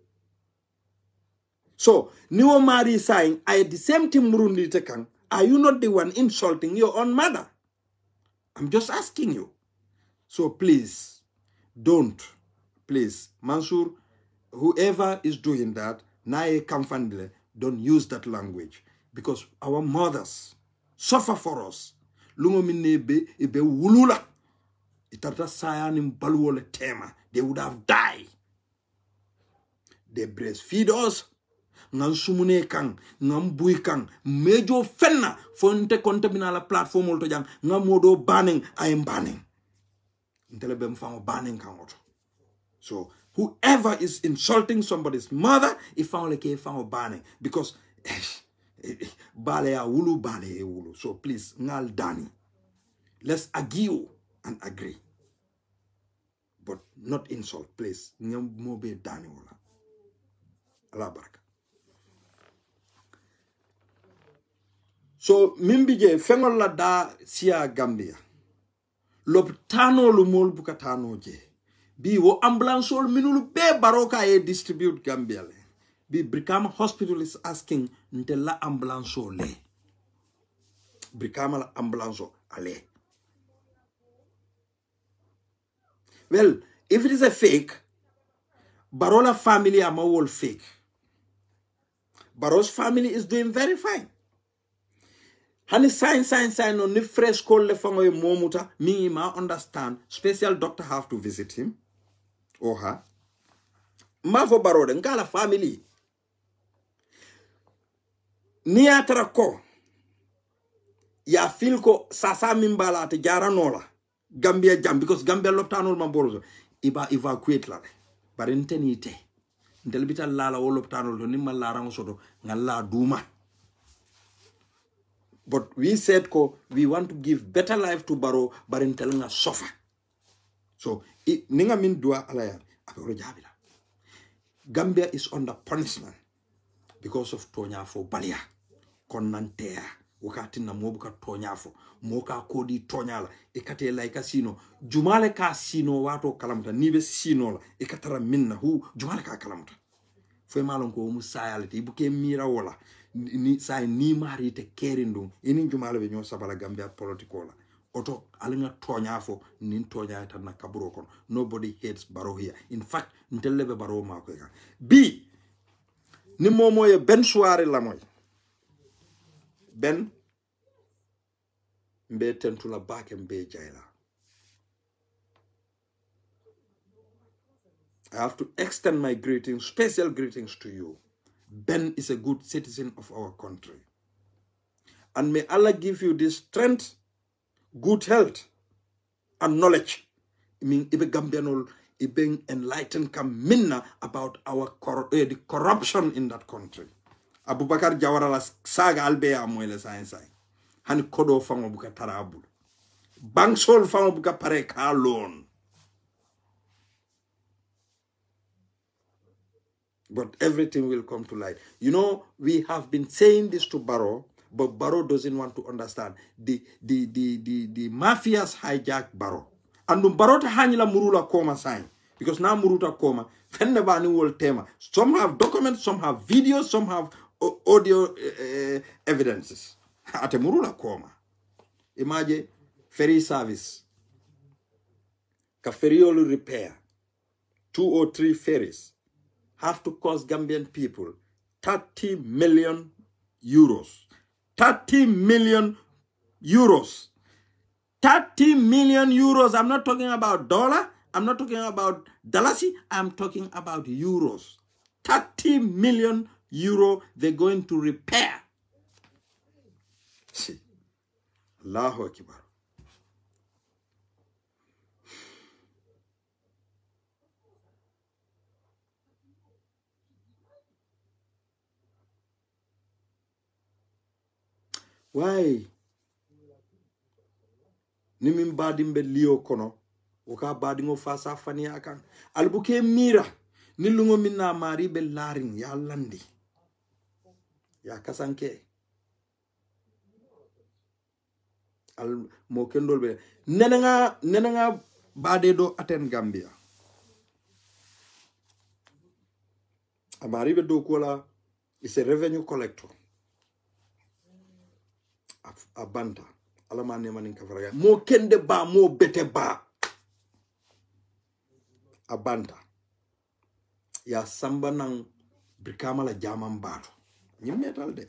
So, Niwo Mari is saying, I the same thing Murundi Tekang. Are you not the one insulting your own mother? I'm just asking you. So please, don't. Please, Mansour, whoever is doing that, nae kamfandile, don't use that language. Because our mothers suffer for us. Lungo minebe ibe wulula. Itata sayanim baluole tema. They would have died. They breastfeed us. Ngan sumune kang, ngam bui kang, mejo fenna fonte kontabina la platform olto jang, ngam modo banning, I am banning. Intelebem fango banning kang oto. So whoever is insulting somebody's mother, if found like a fango banning, because balea wulu balea wulu. So please, ngal dani. Let's argue and agree, but not insult. Please, ngam mobe dani wala. Allah baraka. So, mimbije fengol la da siya Gambia. Lopitano lumol bukatano je. Bi wo ambulansol minulu be baroka e distribute Gambia le. Bi Brikama Hospital is asking ntela ambulansole. Brikama la ambulance ale. Well, if it is a fake, Barola family are all fake. Barrow's family is doing very fine. Hani sign on the fresh call le fango momuta me ma understand special doctor have to visit him or her. Ma fo Barrow de ngala family. Ni atara ko ya feel ko sasa mimbala te jara nola Gambia jam because Gambia loptanol mamborozo iba evacuate la bare ntenite ndel bital lala wo loptanol to nimma larango soto ngalla duma. But we said we want to give better life to Barrow bare ntelenga suffer. So ninga min dua alaya apero jabila. Gambia is under punishment because of Tonyafo Balia Konantea wakati na mobuka Tonyafo moka kodi Tonyala ikate laika sino jumale ka sino wato kalamuta nibe sino la ikatara minna hu jumale ka kalamuta fwe malon ko musayalite ibuke mira wala ni say ni mari te kerindu ini jumale be nyo sabala Gambia politikola oto alinga Tonyafo nin Tonya tan na kaburo kon. Nobody hates Barrow here. In fact ntelebe Barrow ma ko bi ni momo ye ben soirée la moy ben mbe tentula bake mbe jayla. I have to extend my greetings, special greetings to you. Ben is a good citizen of our country. And may Allah give you this strength, good health, and knowledge. I mean, ibe Gambianol, ibe enlightened minna about the corruption in that country. Abubakar Jawara la saga albe amoyle science. Hani kodo fango buka tarabul. Bangsol fango buka pare ka loan. But everything will come to light. You know, we have been saying this to Barrow, but Barrow doesn't want to understand. The mafias hijack Barrow. And Barrow ta hanila murula koma sign. Because now muruta koma, fenne bani wol tema. Some have documents, some have videos, some have audio evidences. Ate murula koma. Imagine ferry service. Ka ferryolu repair. 2 or 3 ferries have to cost Gambian people 30 million euros. 30 million euros. 30 million euros. I'm not talking about dollar. I'm not talking about dollars. I'm talking about euros. 30 million euro they're going to repair. See. Allahu Akbar. Why? Nimin badimbe liyo kono. Oka badingo fasa fani akan. Albuke mira. Nilungo minna mari be laring ya landi. Ya kasanke. Al mo kendol be. Nenanga bade do aten Gambia. Amari be do kola is a revenue collector. A banta alama ne manin kafaraga mo kende ba mo bete ba a banta ya samba nang Brikama la jaman bato ñim metal de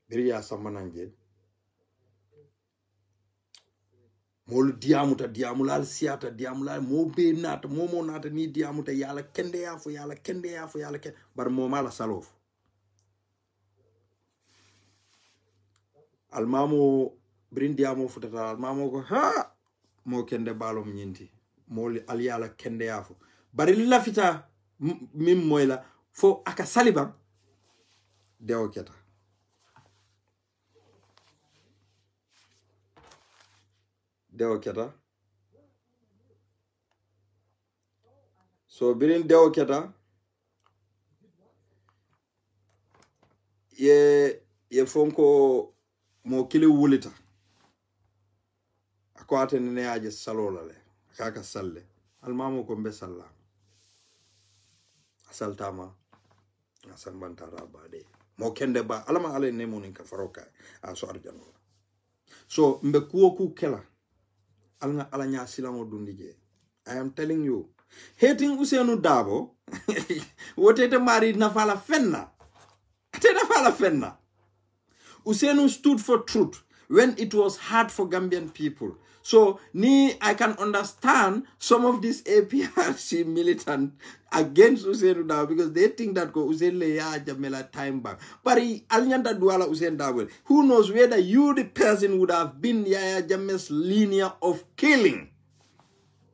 biri ya samba nang je mol diamulal siata diamulal mo be nata mo nata ni diamuta yala kende ya fo bar mo mala salof almamo brindiamo futata almamo ko ha mo kende balom nyinti mo aliyala kende yafo bari lafita mim moyla fo aka salibam dewo keta so birin dewo keta ye fonko mo kile wulita ako atene ne aje salola le kaka salle almamo ko mbe salla asaltama asambantara bade mo kende ba alama ale ne monin ka faroka a so arjano so mbe kuoku kela alanga alanya silamo dundije. I am telling you, hating Ousainou Darboe wotete mari nafala fenna te nafala fenna. Ousainou stood for truth when it was hard for Gambian people. So, I can understand some of these APRC militants against Ousainou Darboe because they think that Ousainou ya jamela time back. But Alnyanda Douala Ousainou Darboe, who knows whether you, the person, would have been Yaya Jammeh's linear of killing.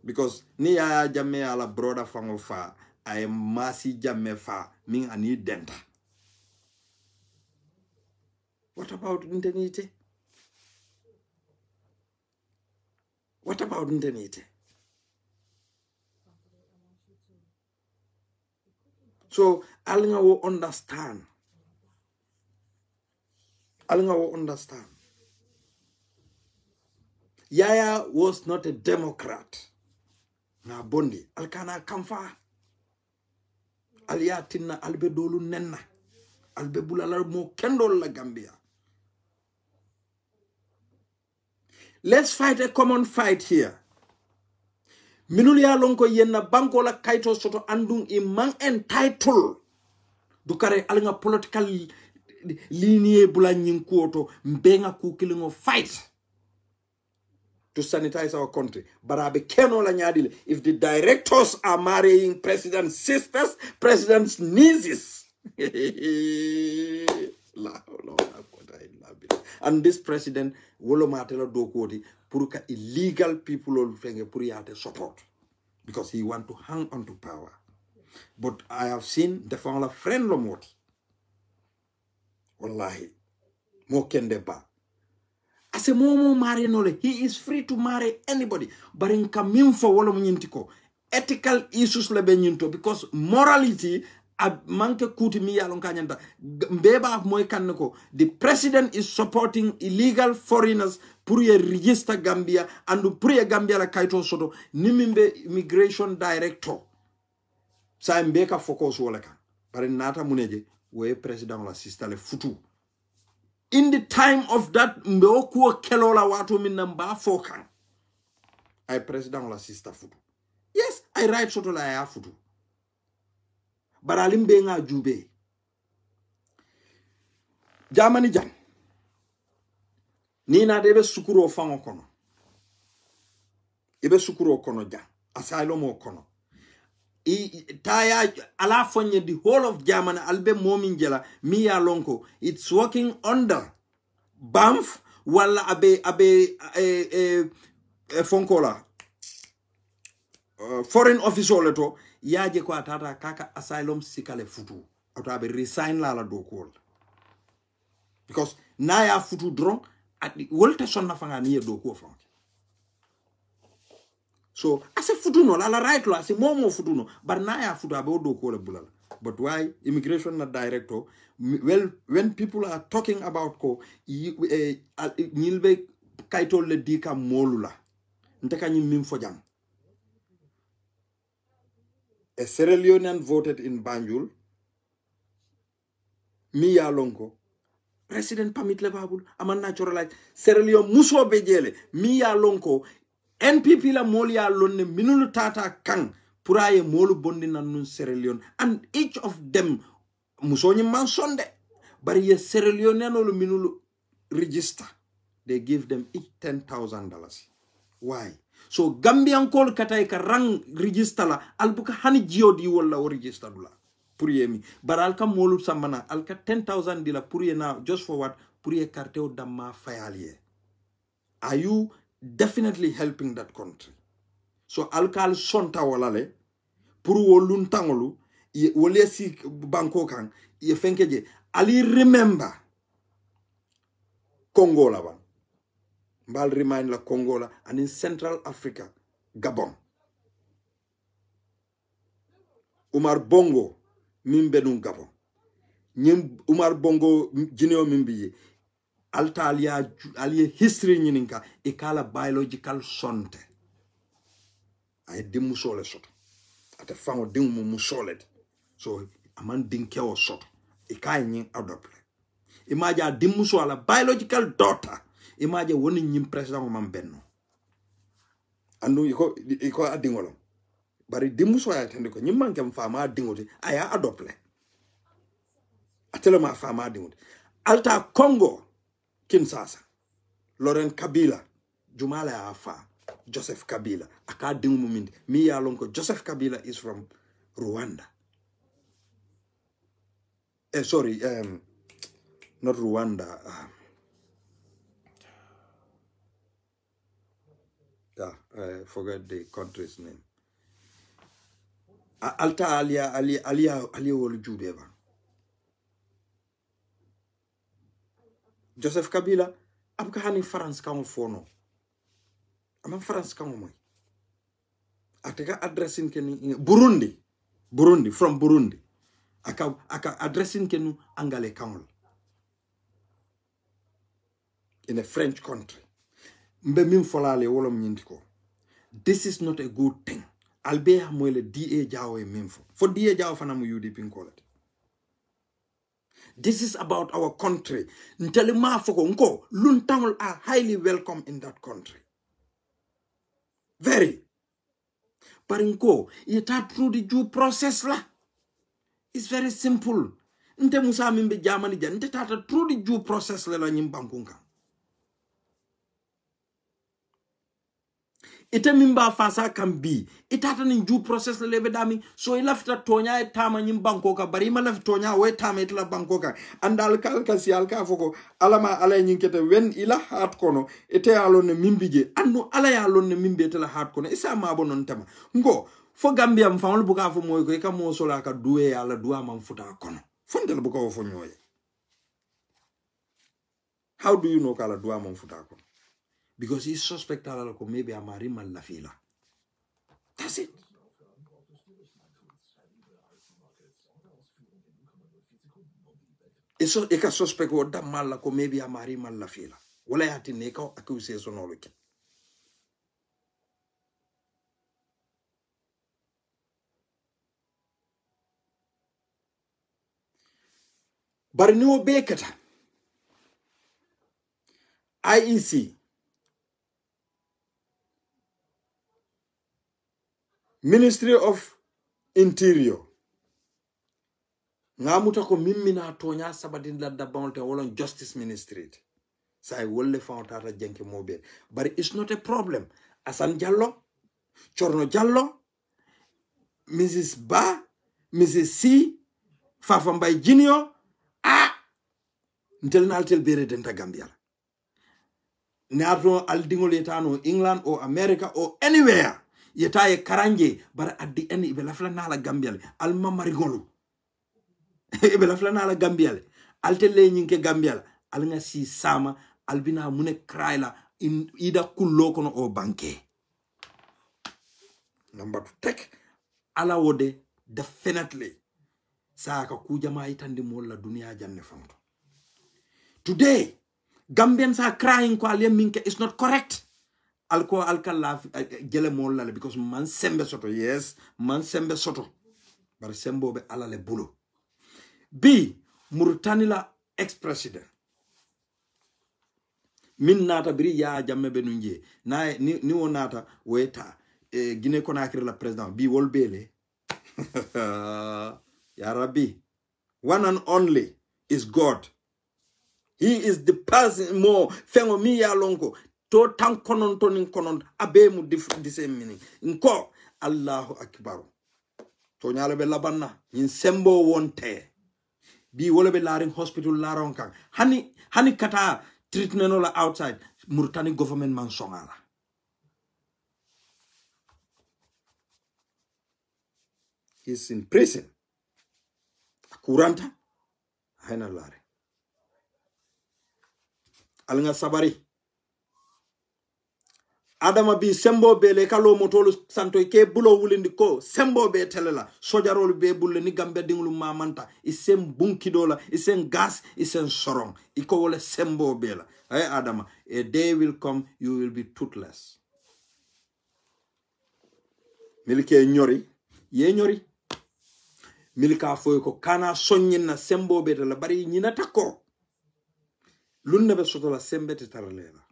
Because ni Yaya Jammeh ala brother fango fa, I am Masi Jammeh fa, ming ani denta. What about indemnity? What about indemnity? So, Alinga will understand. Alinga will understand. Yaya was not a Democrat. Na bondi. Alkana kamfa. Aliatina albedolu nenna. Albebulala mo kendol la Gambia. Let's fight a common fight here. Minulia lonko yenna banko la kaito soto andung imang entitled. Dukare alinga political linie bula nyinkuoto mbenga kukilingo fight to sanitize our country. Barabe keno la nyadile. If the directors are marrying president's sisters, president's nieces. And this president wolo matela dokodi puruka illegal people will fenge puriyate support because he want to hang on to power. But I have seen the family friend lomoti. Wallahi. Mo kende ba. As a momo marry nole, he is free to marry anybody. But in kaminfo wolo mnyintiko. Ethical issues lebe nyinto because morality manke kuti mi yalon kanyanta mbeba moy kanneko the president is supporting illegal foreigners pour register Gambia and pour Gambia la kaito soto nimimbe immigration director sa mbeka focus wala kan bare nata muneje we president la sistale futu in the time of that mbeoku kelola watu minamba fokan I president la sister futu yes I write soto la ya futu baralimbe nga jube jamani jam ni na debe sukuro fango kono ibe sukuro kono jam asylum o kono taya ala fonye the whole of Germany albe momin jela mi ya lonko it's working under Banff wala abe fonkola foreign officer leto yaje ko atata kaka asylum sikale futu auto abe resign la dokol because na ya futu dron at wolte sonna fanga ni dokol fanga so ase futu no la right lo ase momo futu no but na ya futu abe dokol bulala but why immigration na director well when people are talking about ko nyilbe kaitol le dika molula nteka nyi mim fojam. A Sierra Leonean voted in Banjul. Miya Lonko. President permit le babul. Aman naturalize. Sierra Leone muso bejele. Miya Lonko. NPP la molia lonne minulu tata kang. Puraye molu bondi nanun Sierra Leone. And each of them muso nyi man sonde. But ye Sierra Leonean olu minulu register. They give them each $10,000. Why? So Gambian call katay ka rang register la albuka hani jiodi wala o register la puriye mi bar alka molu sambana alka 10,000 dila puriye na just for what puriye karteo damma fayaliye. Are you definitely helping that country? So alkal sonta wala le puru wolun tangolu wole si banko kan ye fenkeje ali remember Congo la ban. Mbal remind la Congo la and in Central Africa, Gabon. Umar Bongo mimbe nun Gabon. Umar Bongo jineo mimbiye. Alta alia history nyininka ikala biological sonte. Ay dimu sole soto. Ate fango dimu musole. So aman dinkewo soto. ikai nyin adopt imaja dimmuso ala biological daughter imaja woni nyim president man benno andu iko adingolo bari dimmuso ya tande ko nyim man kam fama dingote aya adopt atele ma fama dingote alta Congo Kinshasa Laurent Kabila jumala ya afa Joseph Kabila aka dingu mumindi mi ya lon ko Joseph Kabila is from Rwanda sorry not Rwanda I forget the country's name alta alia wol jubeba Joseph Kabila abka hani France kan fono ama France kan moy ataka addressing ken Burundi from Burundi aka addressing ken angale kanol in a French country mbe min folale wolom nyindiko this is not a good thing albeya moyle DA jawo e minfo for DA jawo fana mu UDP nkolet this is about our country ntele ma foko nko luntangol are highly welcome in that country very but nko ita through the due process la it's very simple nte musa mimbe jamani jan nte tata through the due process la nyimbankunga ite mimba fasa kan bi itata nin due process lebe dami so ilafta tonya e tama nyim banko ka bari ma lafta tonya we tama itla banko ka andal kalka si alka foko alama ala nyinkete wen ila hat kono ite alon mimbije andu ala ya lon mimbe tela hat kono isa ma bonon tama ngo fo Gambia mfawol buka fo moy ko ka mo sola ka duwe ala duwa man futa kono fondel buka fo nyoye how do you know kala duwa man futa kono because he suspect ala ko maybe amari mal la fila that's it eso e ka suspect o da mal la ko maybe amari mal la fila wala yati ne ko accuse so no loke bari ni o bekata IEC Ministry of Interior ngamuta ko mimmina tonya sabadin la dabonte wolon Justice Ministry say wolle fawtata jenke mobe but it's not a problem Asan Jallo Chorno Jallo Mrs. Ba Mrs. C Fafambay Junior ntel naltel bere denta Gambia nardo aldingol etano England or America or anywhere yeta e karanje bara at the end ibe lafla na la Gambia al mamarigolo ibe lafla na la Gambia altele nyinke Gambia al nga si sama albina mune kraila in ida kullo kono o banke number to take ala wode definitely saka ku jama itandi mo la dunia janne famto today Gambians are crying ko alem minke is not correct alko alkala jele mo la because man sembe soto yes man sembe soto bar sembo be ala le bulo bi Mauritania ex-president min nata biri ya jamme be nunje na ni wonata weta Guinée Conakry la president bi wolbele ya rabbi one and only is God. He is the person more fengo mi ya lonko to tan konon tonin konon abe mu different the same meaning nko Allahu akbar to nyala be labanna yin sembo wonte bi wala be laring hospital laron kan hani kata treatment ola outside Mauritania government man songala he's in prison kuranta haina lare alnga sabari adama bi sembo be le kalo motolu santo ke bulo wulindi ko sembo be telela sojarol be bulle ni gambe dinglu mamanta isem bunkidola isem gas isem sorong iko wala sembo be la ay adama a day will come you will be toothless milike nyori ye nyori milka foy ko kana sonyin na sembo be la bari nyina takko lunne be soto la sembe te tarlela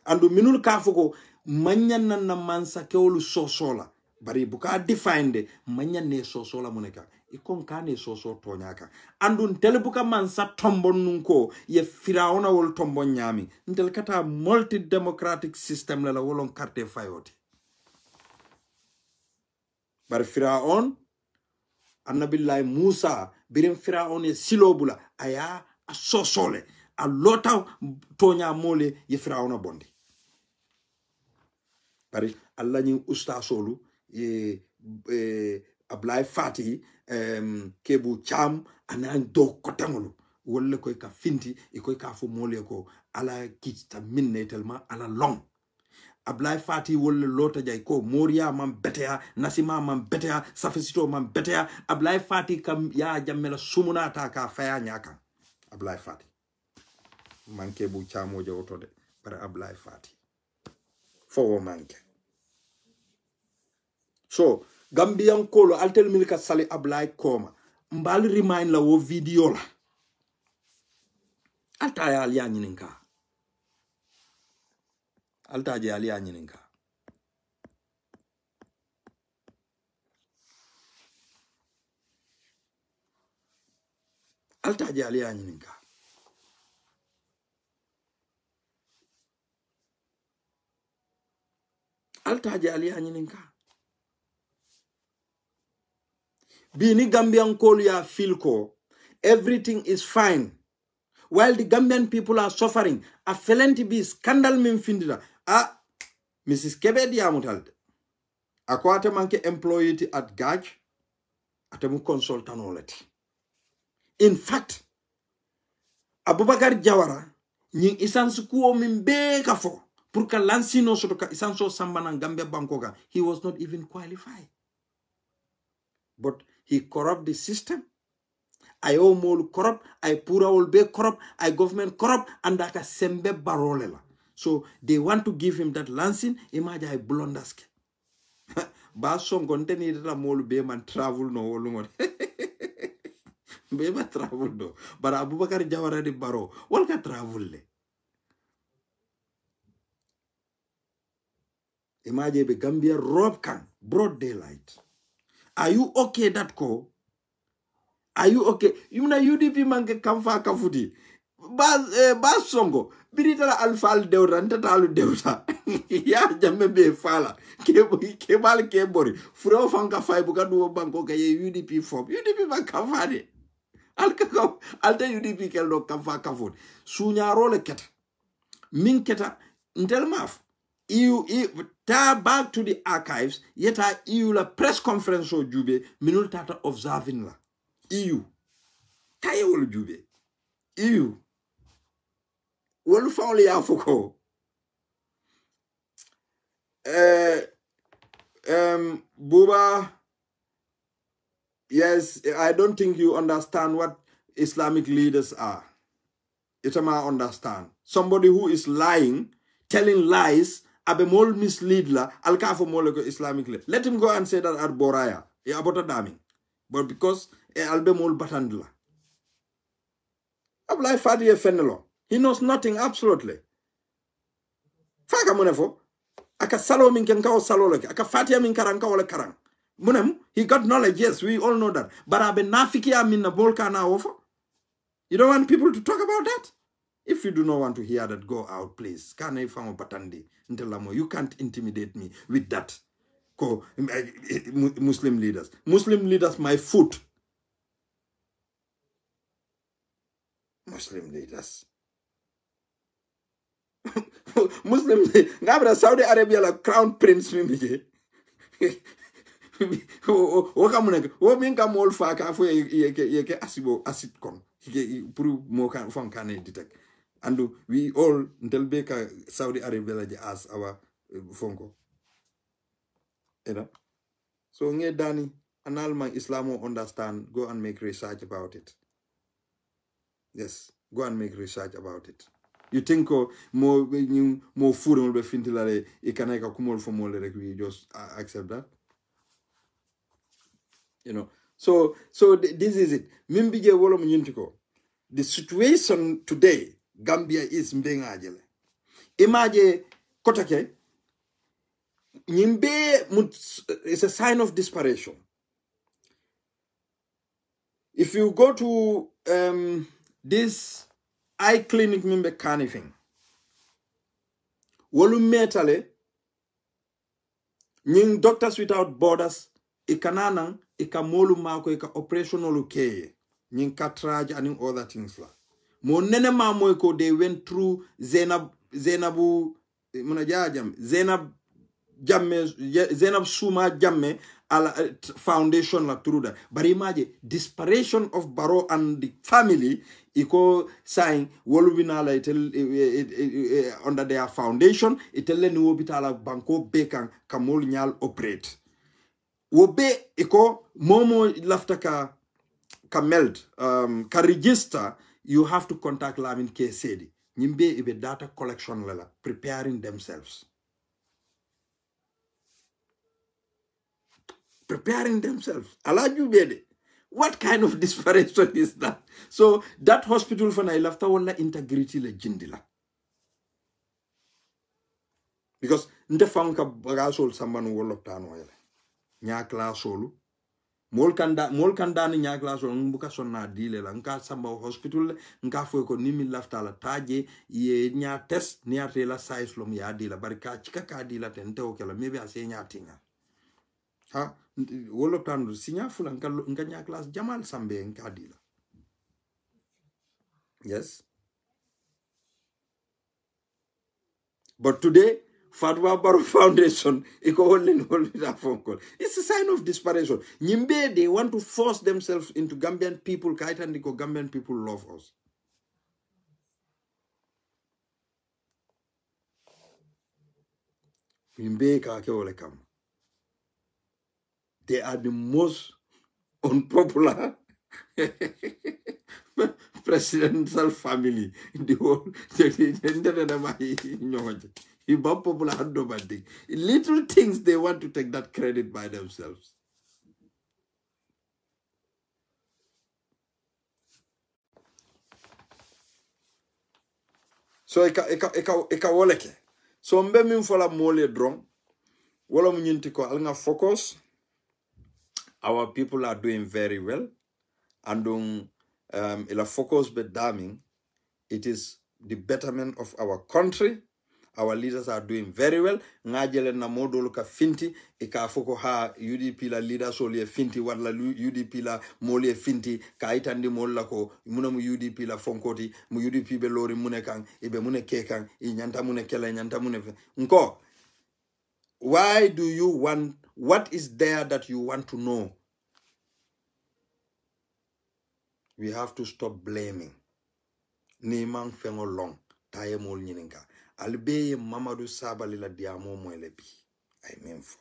andu minul ka foko manyan nan na mansa kewlu sosola bari buka define manyan ne sosola muneka ikon kane soso tonyaka andun tel buka mansa tombon nunko ye firaona wol tombon nyami ntel kata multi democratic system la wolon carte fayote bar firaon annabillahi Musa birim firaon ye silobula aya a sosole a lota tonya mole ye firaona bondi bari alla ni ustasolu ye Ablay Fati kebu cham anan do kotangolu wala koy ka finti e koy ka fo mole ko ala kitta minne tellement ala long Ablay Fati wala lota jay ko Moria man betea Nasima man betea Safisito man betea Ablay Fati kam ya jammela sumuna ta ka faya nyaka Ablay Fati manke bu chamo joto de para Ablay Fati fo manke so Gambian kolo altel milka sali Ablay koma mbal remind la wo video la alta ya ali anyininka alta je ali anyininka alta je ali anyininka alta je ali anyininka Bini Gambian call ya Filco, everything is fine. While the Gambian people are suffering, a felenti be scandal min findida. Ah, Mrs. Kebe diamutalde. Akwate manke employee at Gaj, atemu consultant oleti. In fact, Abubakar Jawara, nying isansu kuo min beka fo, purka lansino sotoka isanso sambana Gambia Bankoga, he was not even qualified. But he corrupt the system. I all corrupt, I pura all be corrupt, I government corrupt, and aka sembe barolela. So they want to give him that lancing, imagine I blunderske. Bason conteni la mol be man travel no wolungon. Be ma travel no. But Abubakar Jawara di baro, walka travel le. Imagine be Gambia rob kan, broad daylight. Are you okay that ko? Are you okay? You know UDP manke kamfa kafuti. Bas songo. Biritala alfal deuta ntatalu deuta. Ya jamme be fala. Kebal kebori. Furo fanka fay buka duwo banko kaye UDP form. UDP man kafade. Alta UDP keldo kamfa kafuti. Sunya role keta. Min keta ntel maf. You back to the archives, yet EU la press conference o jube, minul tata observing la. EU. Kaya wolu jube. EU. Wolu fauli ya foko. Buba, yes, I don't think you understand what Islamic leaders are. Itama understand. Somebody who is lying, telling lies, abe mol mislead la alkafo moleko Islamically. Let him go and say that at Boraya. Abota daming. But because albe mol batandla. Ablay Fadi fenelo. He knows nothing absolutely. Faka munefo. Aka salo min ken kawo salo leke. Aka fatia min karang kawo le karang. Munem, he got knowledge, yes, we all know that. But abe nafiki min na bolka na ofo. You don't want people to talk about that? If you do not want to hear that, go out, please. You can't intimidate me with that. Muslim leaders. Muslim leaders, my foot. Muslim leaders. Muslim Ngabra Saudi Arabia la crown prince mimi. O kamuneke. O minka mol fa ka fo yeke asibo asitkon. Pour mo kan fon kan detect. And we all Ntelbeka Saudi Arabia as our fonko. You know? So nge Dani, an Alman Islamo understand, go and make research about it. Yes, go and make research about it. You think more food will be fintilare, you can make a kumol for more like we just accept that? You know, this is it. Mimbije wolo mnyintiko. The situation today, Gambia is mbengajele. Imagine kotake, nyimbe is a sign of desperation. If you go to this eye clinic mimbe kanifing, wolu metale, nying Doctors Without Borders, ikananang, ikamolu mako, ika operational keye, nying katraj and other things la. Mo nene mamoiko, they went through Zainab Suma Jamme foundation la through that. But imagine desperation of Barrow and the family iko saying wolubina la under their foundation itelle ni wobitala banko bekan kamol nyal operate. Wobe iko momo lafta ka meld ka register, you have to contact Lamin K. Sedi. Nyimbe ibe data collection lala, preparing themselves. Preparing themselves. Alaju bede. What kind of desperation is that? So that hospital for nailafta wala integrity le jindila. Because nte fanka bagasol samban wolop tano ele. Nya klasolu. Mol kanda ni nya klasolu mbuka sonna dile la nka samba hospital nka fo ko nimi lafta la taje ye nya test ni ate la size lom ya dila barika chika ka dila tente o kala maybe ase nya tinga. Ha wolop tano sinya fula nka nya class Jamal Sambe nka dila. Yes. But today Fatwa Barrow Foundation, it's a sign of desperation. Nyimbe, they want to force themselves into Gambian people. Kaitandiko Gambian people love us. Nyimbe kake olekam. They are the most unpopular presidential family in the whole. Little things they want to take that credit by themselves. So eka woleke. So mbe min fola mole drong. Wala munyinti ko alnga focus. Our people are doing very well. And ila focus be damning. It is the betterment of our country. Our leaders are doing very well. Ngajele na modolo ka finti. Ika foko ha UDP la leaders oli finti. Wadla UDP la moli finti. Ka itandi mola ko. Muna mu UDP la fonkoti. Mu UDP be lori mune kang. Ibe mune kekang. Inyanta mune kela. Inyanta mune. Nko. Why do you want... What is there that you want to know? We have to stop blaming. Ni mang fengo long. Taye mol nyininka. Albeye Mamadou Sabali la diamo mwelebi. I mean for.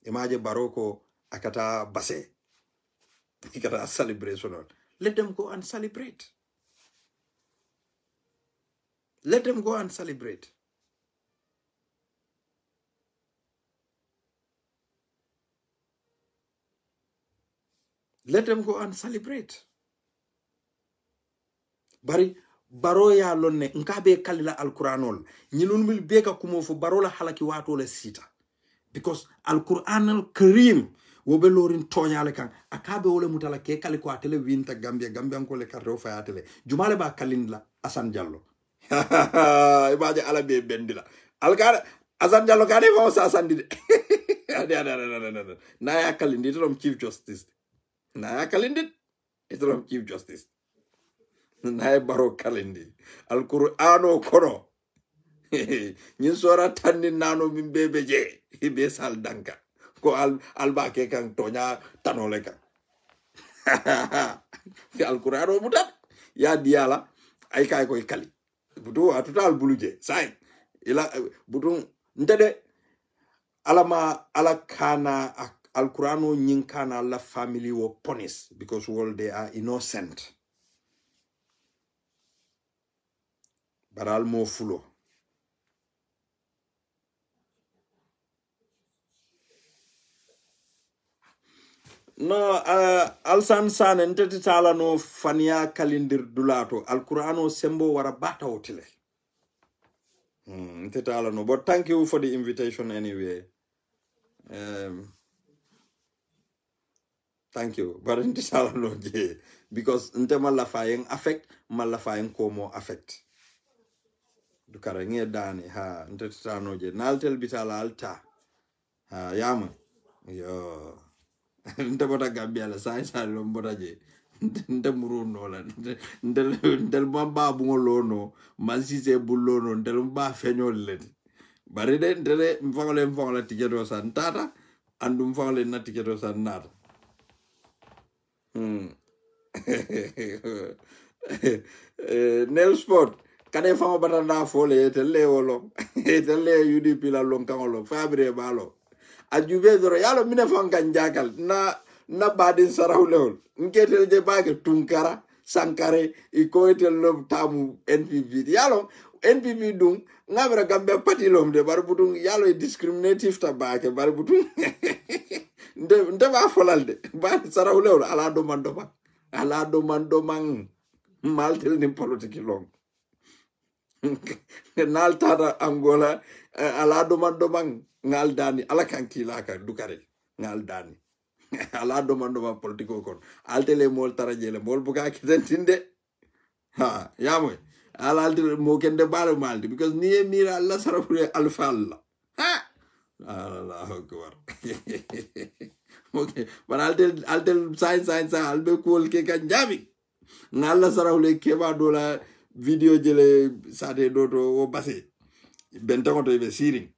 Imagine Baroko akata base. Akata celebration. Let them go and celebrate. Let them go and celebrate. Let them go and celebrate. Bari baro ya lonne nkabe kalila al-Quranol. Nyilun mil beka kumofu barola halaki watu le sita. Because al-Quran al-Karim wobe lorin tonya le kan akabe ole mutala ke kali ko atele winta Gambia ko le karro fa atele jumale ba kalindla Asan Jallo. Ibaje ala be bendila. Alkara Asan Jallo kane fa sa Asan di. Na ya kalindi from Chief Justice. Na ya kalindi from Chief Justice. Na baro kalindi al-Qur'ano kono nyin sora tanni nano min bebe je ibe sal danka ko alba ke kan tonya tanole kan fi al-Qur'ano mutat ya diala ay kay ko kali butu atutal buluje sai ila butu ndede alama alakana al-Qur'ano nyin kana la family wo punish because all they are innocent. Baral mo fulo. no alsan sane nteti tala no fania kalindir dulato alqur'ano sembo wara bata otile nteti tala no, but thank you for the invitation anyway. Thank you, but nteti tala no je because nte malafayeng affect malafayeng komo affect dukara nge dani ha nteti tala no je naltel bitala alta ha yama yo nte bota Gambia la sa lo mbota je nte muru no la ndel mamba bungo lono masise bullono ndel mba feñol le bari de ndele mfangole tiketo san tata andu mfangole na tiketo san nata Nel sport kane fama batanda fole tele wolo tele UDP la lonkangolo fabre balo ajube doro yalo mine fangan jakal na badin sarawlewol ngetel je bage tunkara sankare iko etel lob tamu NPP yalo NPP dum ngamra gambe patilom de bar butung yalo discriminative ta bake bar butung nde ba folalde ba sarawlewol ala do mando mang maltel ni politique long nal tata Angola ala do mando mang ngal dani ala kankila ka dukare ngal dani ala do mando ma politiko kon altele mol tarajele mol buga kitentinde ha yamoy ala altele mo kende balo maldi because ni mira Allah sarafure alfalla ha Allahu akbar okay but altel science albe kol ke kan jabi ngalla sarafule keba dola video jele sade doto o base benta ko to be siring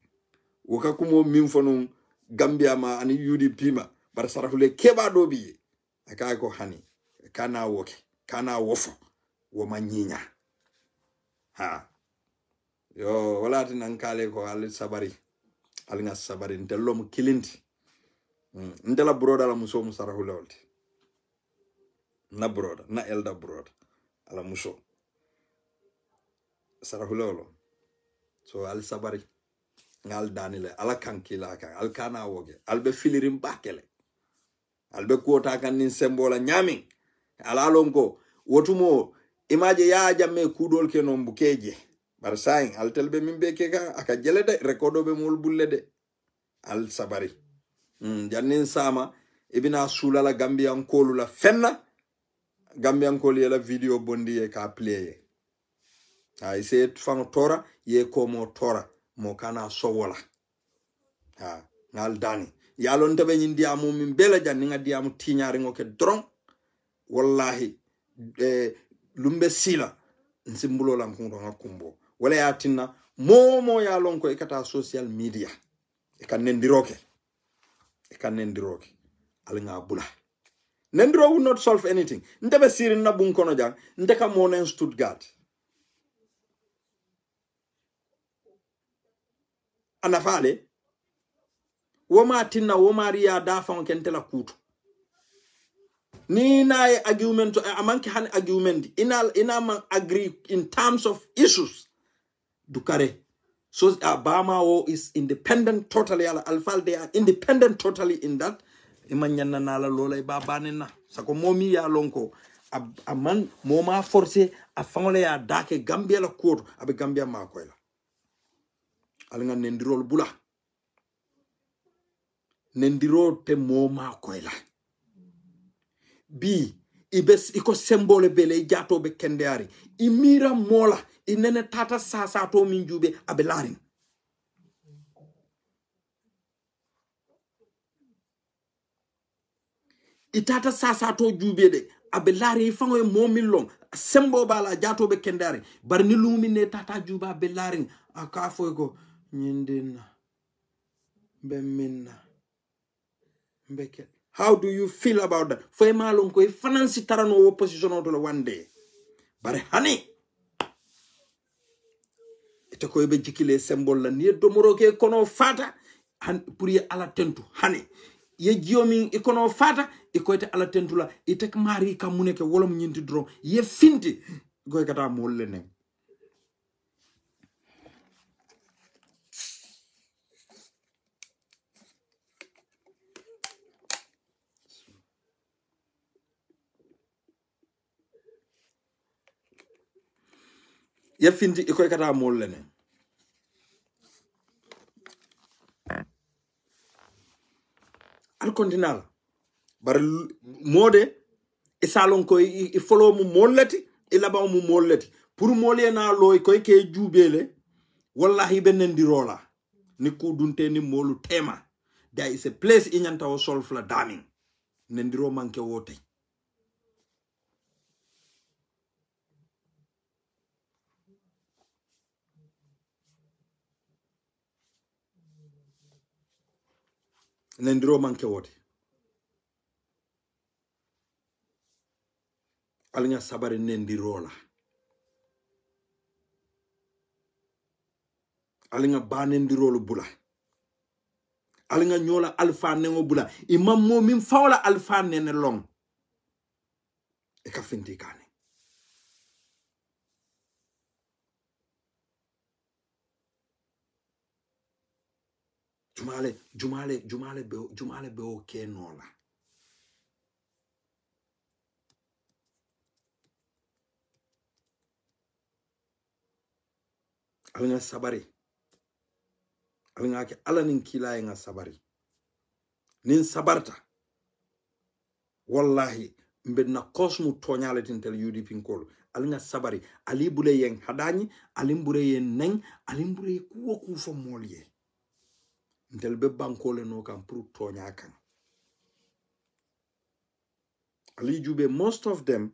woka kumo min fonum Gambia ma ani UDP ma bar sarafule keba do bi aka ko hani kana woke kana wofo wo manyinya ha yo wala tin kale ko al sabari al nga sabari ntelom kilinti ndela broda la muso mu sarafule wolti na broda na elda broda ala muso sarafule wolo so al sabari ngal danile ala kankila kan al kana woge albe filirim bakele albe kuota kan nin sembola nyami ala lonko wotumo imaje ya jamme kudol ke non bukeje bar sain al telbe min beke kan aka jelede rekodo be mol bullede al sabari jannin sama ibina sulala gambian kolu la fenna gambian kolu yela video bondi e ka play ay se fano tora ye komo tora mo kana sowola ha ngal dani yalon tabe nyindi amu min bela jan nga diamu tiñari ngoke dron wallahi lumbe sila nsimbulo lam kundo ngakumbo wala yatina momo yalon ko ikata social media e kan nendiroke al nga bula nendiro will not solve anything ndebe sirin na bun kono jang ndeka monen Stuttgart anafale woma tinna woma riya dafan kentela kutu ni na argument amanki han argument ina man agree in terms of issues dukare so Obama is independent totally alfal they are independent totally in that imanyanna nala lolay babanena sako momi ya lonko aman moma forcé a fangole ya dake Gambia la kutu abe Gambia makoyla alanga nendirol bula nendiro te moma koyla bi ibes iko symbole bele jato be kendari imira mola inene tata sasa to min jube abelarin itata sasa to jube de abelari fango momi long sembo bala jato be kendari bar ni lumi ne tata juba abelarin aka fogo nyindina beminna mbeke. How do you feel about that? Foy malon ko finance tarano opposition to one day. Bare hani ite ko be jikile symbole la ni do moroke kono fata han pour ye ala tentu hani ye jiomi ikono fata iko ite ala tentu la ite mari kam muneke wolom nyinti dro ye finti goy kata molle ne ya finti ikoy kata mol lene al continental bar mode e salon ko e follow mu mollati e laba mu mollati pour molé na loy koy ke jubele wallahi benen di rola ni ko dunte ni molu tema there is a place in nyanta o sol fla daming nendiro manke wote nendiro manke wote alnya sabare nendirola alinga banendirolo bula alinga nyola alfa nengo bula imam mo min fawla alfa nene long e ka finti kane jumale be o kenola alinga sabari alinga ke alanin kila nga sabari nin sabarta wallahi mbedna kosmu tonyale tintel UDP nkol alinga sabari ali bule yen hadani alimbure yen neng alimbure kuwo ku fo molye ntel be bankole no kam pour tonya kan ali jube most of them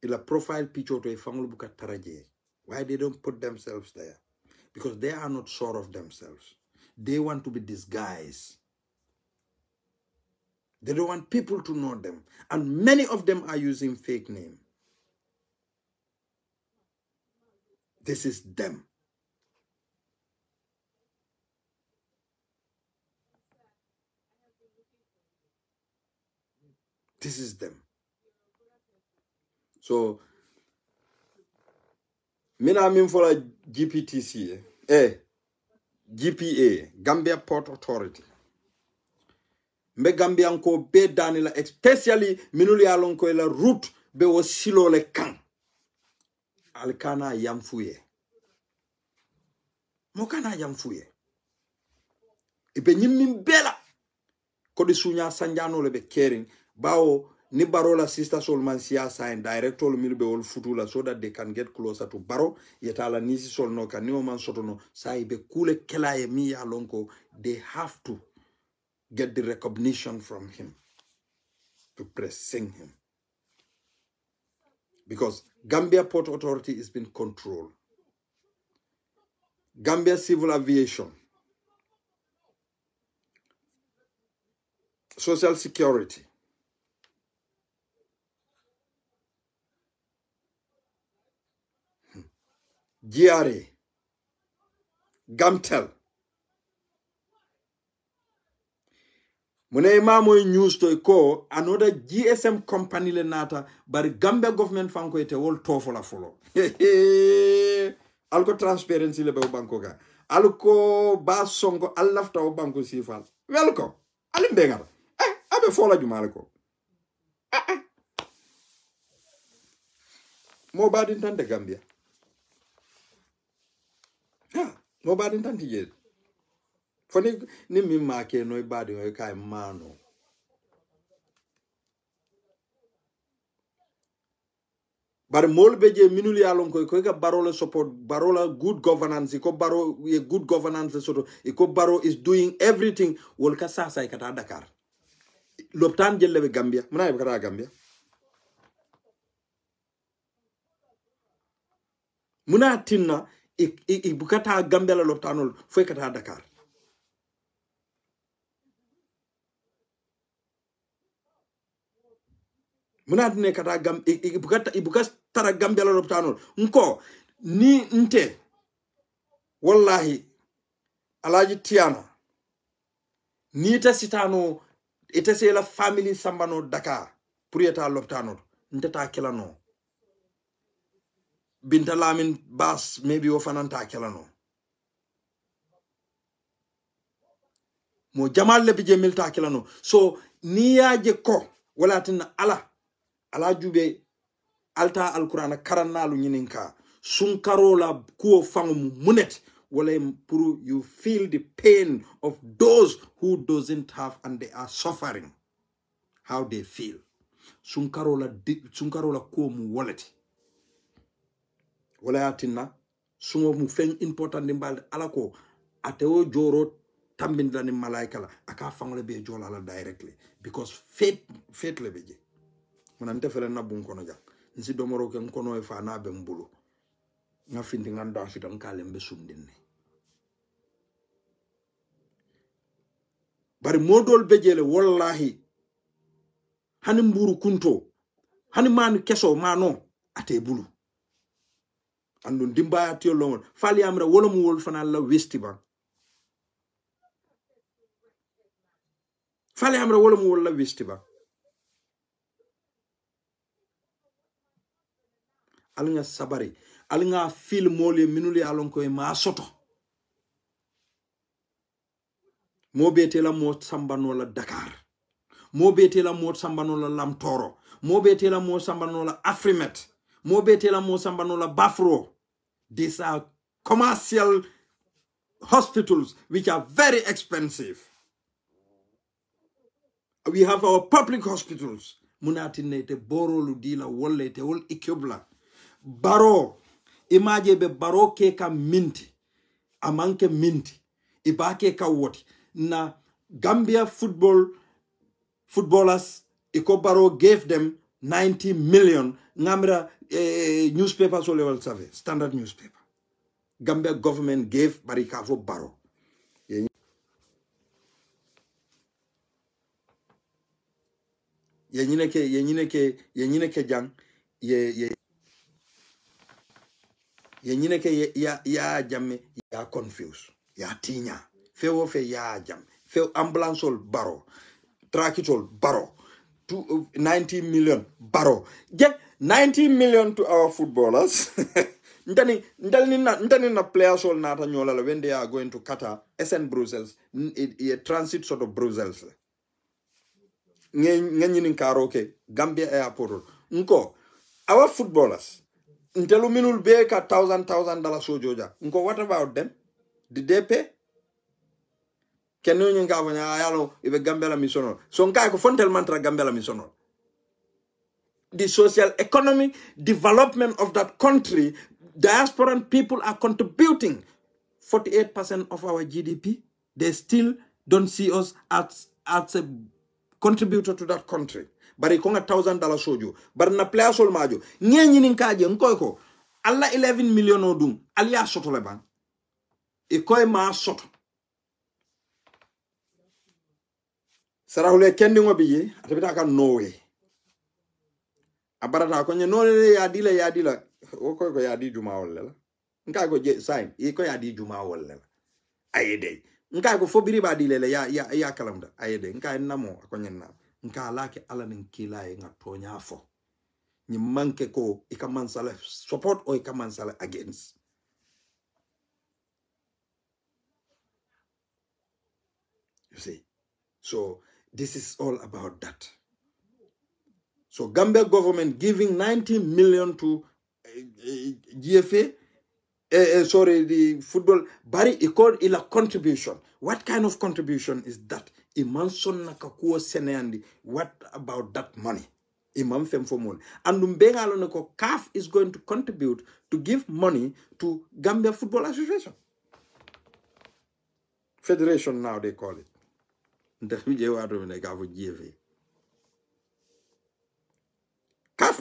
ila profile picture to e fanglu buka taraje why they don't put themselves there because they are not sure of themselves. They want to be disguised. They don't want people to know them. And many of them are using fake names. This is them. This is them. So, mina min fola GPTC, GPA, Gambia Port Authority. Mbe Gambia anko be danila, especially minuli alonko la route be wo silo le kan. Alkana yamfuye. Mokana yamfuye. Ibe nyimmin bela. Kodi sunya sanjano le be caring. Bao ni Barola sister Solman Siasa and director milbe ol futula so that they can get closer to Baro. Yetala nisi sol no ka ni oman sotono sa ibe kule kelaye mi alonko. They have to get the recognition from him to pressing him. Because Gambia Port Authority is being controlled. Gambia Civil Aviation, Social Security, GRA, Gamtel. Mune mamo news to ko another GSM company le nata bari Gambia government fanko ite wol tofola follow. Alko transparency le be banko ga. Alko ba songo alafta o banko sifal. Welcome. Alim bengar. Abe fola jumalko. Mo badin tante Gambia. Mo badin tante yed. Foni ni mi make no ibadi o kai mano. But molbeje minuli alon ko ka Barola support Barola good governance ko Baro a good governance sort ko Baro is doing everything wol ka sasa kata Dakar. Loptan jelle be Gambia muna be kata Gambia. Muna tinna bukata Gambia la loptanol foi kata Dakar. Muna ne kata gam ibukas tara Gambia la loptanol nko ni nte wallahi alaji tiana ni ta sitano ite se la family sambano Dakar pour yeta loptanol nte ta kelano Binta Lamin Bass maybe o fananta kelano mo jamal le bije milta kelano so ni yaje ko wala tin ala jube alta alquran karannalu nyininka sunkarola kuo fangu munet wala pour you feel the pain of those who doesn't have and they are suffering, how they feel. Sunkarola kuo mu wallet wala atina sungo mu feng important dimbal alako ateo joro tambindla ni malaika la aka fangole be jola la directly because fate le beje monante fele na bun kono jak nsi domoro ke kono e fa na be mbulu nga findi nganda fitan kalem be sumdinne bari modol bejele wallahi hani mburu kunto hani manu keso mano ate bulu andun dimbaya tiyo lomon fali amra wala mu wol fana la westi ba fali amra wala mu wol la westi ba alnga sabari alnga fil mole minuli alon ko e ma soto mo bete la mo sambano la Dakar mo bete la mo sambano la Lamtoro mo bete la mo sambano la Afrimet mo bete la mo sambano la Bafro. These are commercial hospitals which are very expensive. We have our public hospitals. Munatine te boro ludila wolle te wol ikubla. Baro imaje be baro ke ka minti amanke minti ibake ka woti na Gambia footballers iko baro gave them 90 million ngamra newspapers all level save standard newspaper Gambia government gave barika for baro ye nyine ke jang ye nyine ke ya jamme ya confuse ya tinya fewo fe ya jam fe ambulance ol baro trakitol baro 90 million baro get 90 million to our footballers ndani na players all nata nyola when they are going to Qatar SN Brussels a transit sort of Brussels ngeni karoke Gambia airport nko our footballers ntelu minul be ka $1,000 sojoja nko what about them did they pay kenu nyinga wanya ayalo ibe Gambia la missional so nkai ko fontel mantra Gambia la missional the social economic development of that country diasporan people are contributing 48% of our GDP. They still don't see us as a contributor to that country. But it's $1,000 soju. But na player sol majo. Nye nyini nkaje nkoiko. Alla 11 million odum. Alia soto leban. Ikoe ma soto. Sarahule kendi ngobiye. Atapita ka no way. Abarata konye no yadila. Oko ko yadi juma wolela. Nka ko je sign. Iko yadi juma wolela. Ayede. Nka ko fobiri ba dilele ya kalamda. Ayede. Nka namo akonye na. Nka alake ala nkila nga tonya fo. Ni manke ko ikamansala support or ikamansala against. You see. So this is all about that. So Gambia government giving 90 million to GFA, the football, bari ikon ila contribution. What kind of contribution is that? Imanson nakakuo seneandi. What about that money? Imam fem for money. And Umbenga aloneko CAF is going to contribute to give money to Gambia Football Association. Federation now they call it. CAF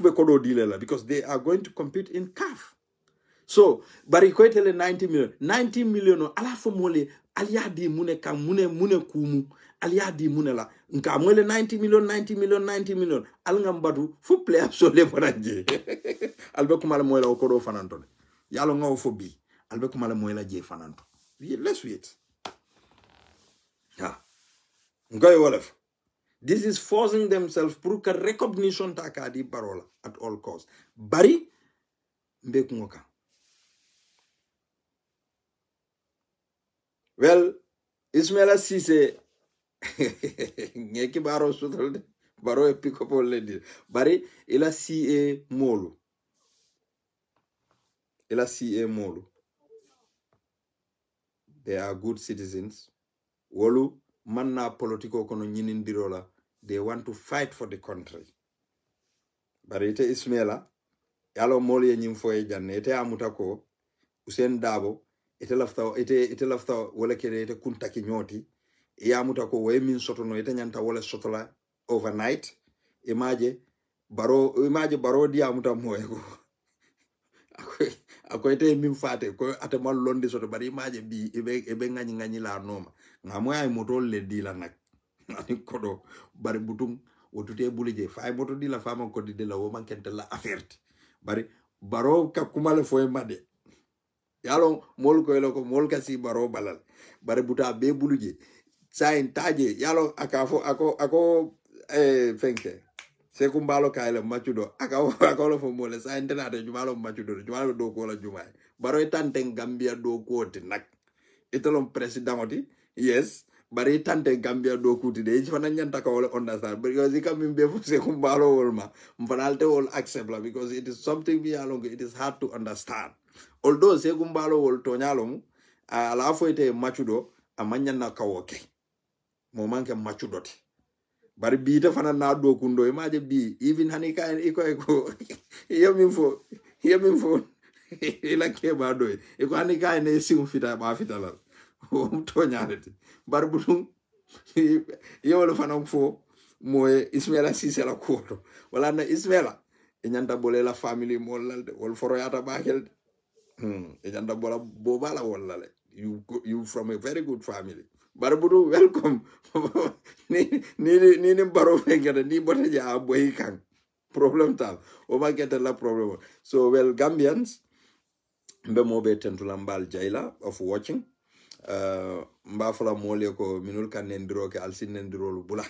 be kodo dilela because they are going to compete in CAF. So, bari kwetele 90 million. 90 million ala fo mole aliadi mune ka mune kumu aliadi mune la nka mwele 90 million alanga mbadu fu player so le bonanje albe kumala mwela okodo fanantole yalo ngaw fo bi albe kumala mwela je fananto let's wait ngoy wolef. This is forcing themselves pour que recognition takadi parola at all costs. Bari mbek ngoka. Well, Ismaila Cisse ngeki baro sutolde baro e pick up lady. Bari ila CA molu. ila CA molu they are good citizens wolu manna politiko kono ñinindirola they want to fight for the country bari ite Ismaila yalo molu ye ñim foye janne ite amuta ko Usain Dabo ite lafta wala kede ite kuntaki ñoti yamuta ko way min sotono ite ñanta wala sotola overnight imaje baro di amuta moye ko ako ite min fate ko ate mal londi soto bari imaje bi ebe ngani la noma ngamoy ay moto le di la nak ani kodo bari butum wotute bulije fay moto di la fama ko di la wo mankente la affaire bari baro ka kumale foye made yalo mol ko elo ko mol kasi baro balal bari buta be buluje sain taje yalo ako fenke se kumbalo kayle machudo ako lo fo mole sain tenade jumalo machudo jumalo do ko la jumay baro tante Gambia do ko ti nak italon president oti yes bari tante Gambia do kuti de fana nyanta ko wala understand because it come be se kumbalo wolma mfanalte wol accept la because it is something be along it is hard to understand although se kumbalo wol to nyalo ala fo ite machudo amanya na kawoke mo manke machudoti bari bi te fana na do kundo imaje bi even hani ka iko yemin fo ila ke ba do iko hani ka ne sim fita ba fita la o to nyarete bari butum yewolo fana fo moye Ismaila Cissé la koto wala na Ismaila e nyanta bole la family mo lalde wol foro yata bakel e nyanta bola bobala wala le you from a very good family Barbudu welcome ni baro fengere ni bota ja boy kan problem tal o ma get la problem so well Gambians mbe mo be tentula mbal jayla of watching mba fala mole ko minul kan nendiro ke alsin nendiro bula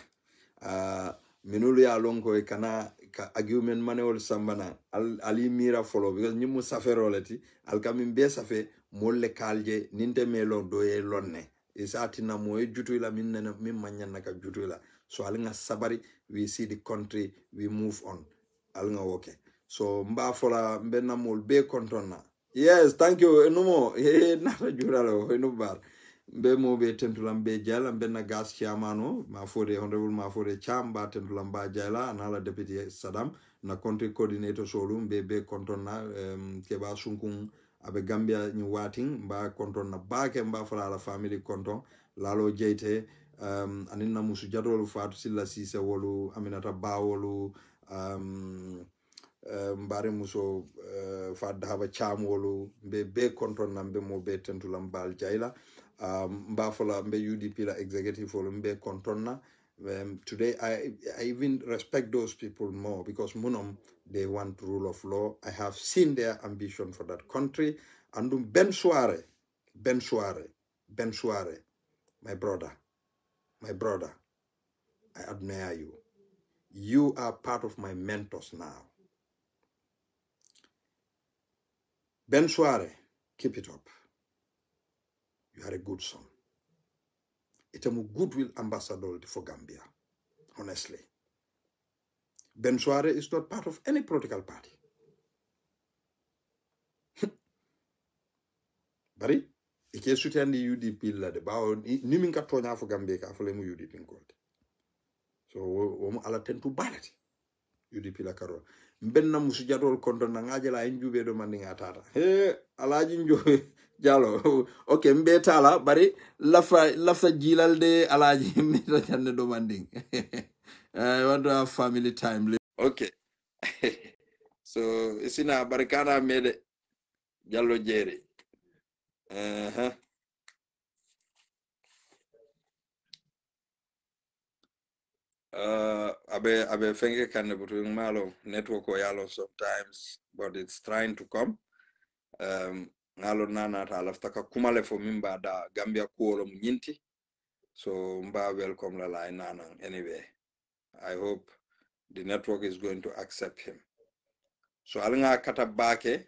minul ya lonko e kana ka argument manewol sambana ali mira follow because nyimu safero lati alkamin be safe molle kalje ninte melo doye lonne isatina moye jutuila min manyan ka jutuila so alinga sabari we see the country we move on alinga okay so mba fola mbenna mol be kontonna yes thank you enumo na juralo enubar be mo be tentulam be jala benna gas chairmano ma fode honorable ma fode chamba tentulam ba jala anala deputy Saddam na country coordinator solum be kontonna keba sunkun abe Gambia ni wating mba konton na bake mba fala la family konton lalo jeyte anina musu jadolu fatu silla Cissé wolu Aminata Ba wolu mbare muso fadda haba cham wolu be konton na mbe mo be tentulam bal jayla mba fala mbe UDP la executive wolu mbe konton na today I even respect those people more because munom they want rule of law. I have seen their ambition for that country. And Ben Suare, my brother, I admire you. You are part of my mentors now. Ben Suare, keep it up. You are a good son. It's a goodwill ambassador for Gambia, honestly. Ben Suare is not part of any political party. Bari, ike soutien di UDP la de bawo ni min ka tonya fo Gambia ka fo le mu UDP ngolde. So wo mo ala tentu balati UDP la karo. Mbenna musu jadol konto na ngajala njube do mandi ngatata. Alaji njobe jalo. Okay, mbeta la bari lafa jilal de alaji mita chande do mandi. I want to have family time. Okay. So, isina barikana mede jallo jere. Abe fenge kande between malo network o yalo sometimes, but it's trying to come. Ngalo nana ta laftaka kumale fo mimba da Gambia kuolo mnyinti. So mba welcome la line nana anyway. I hope the network is going to accept him. So alinga kata bake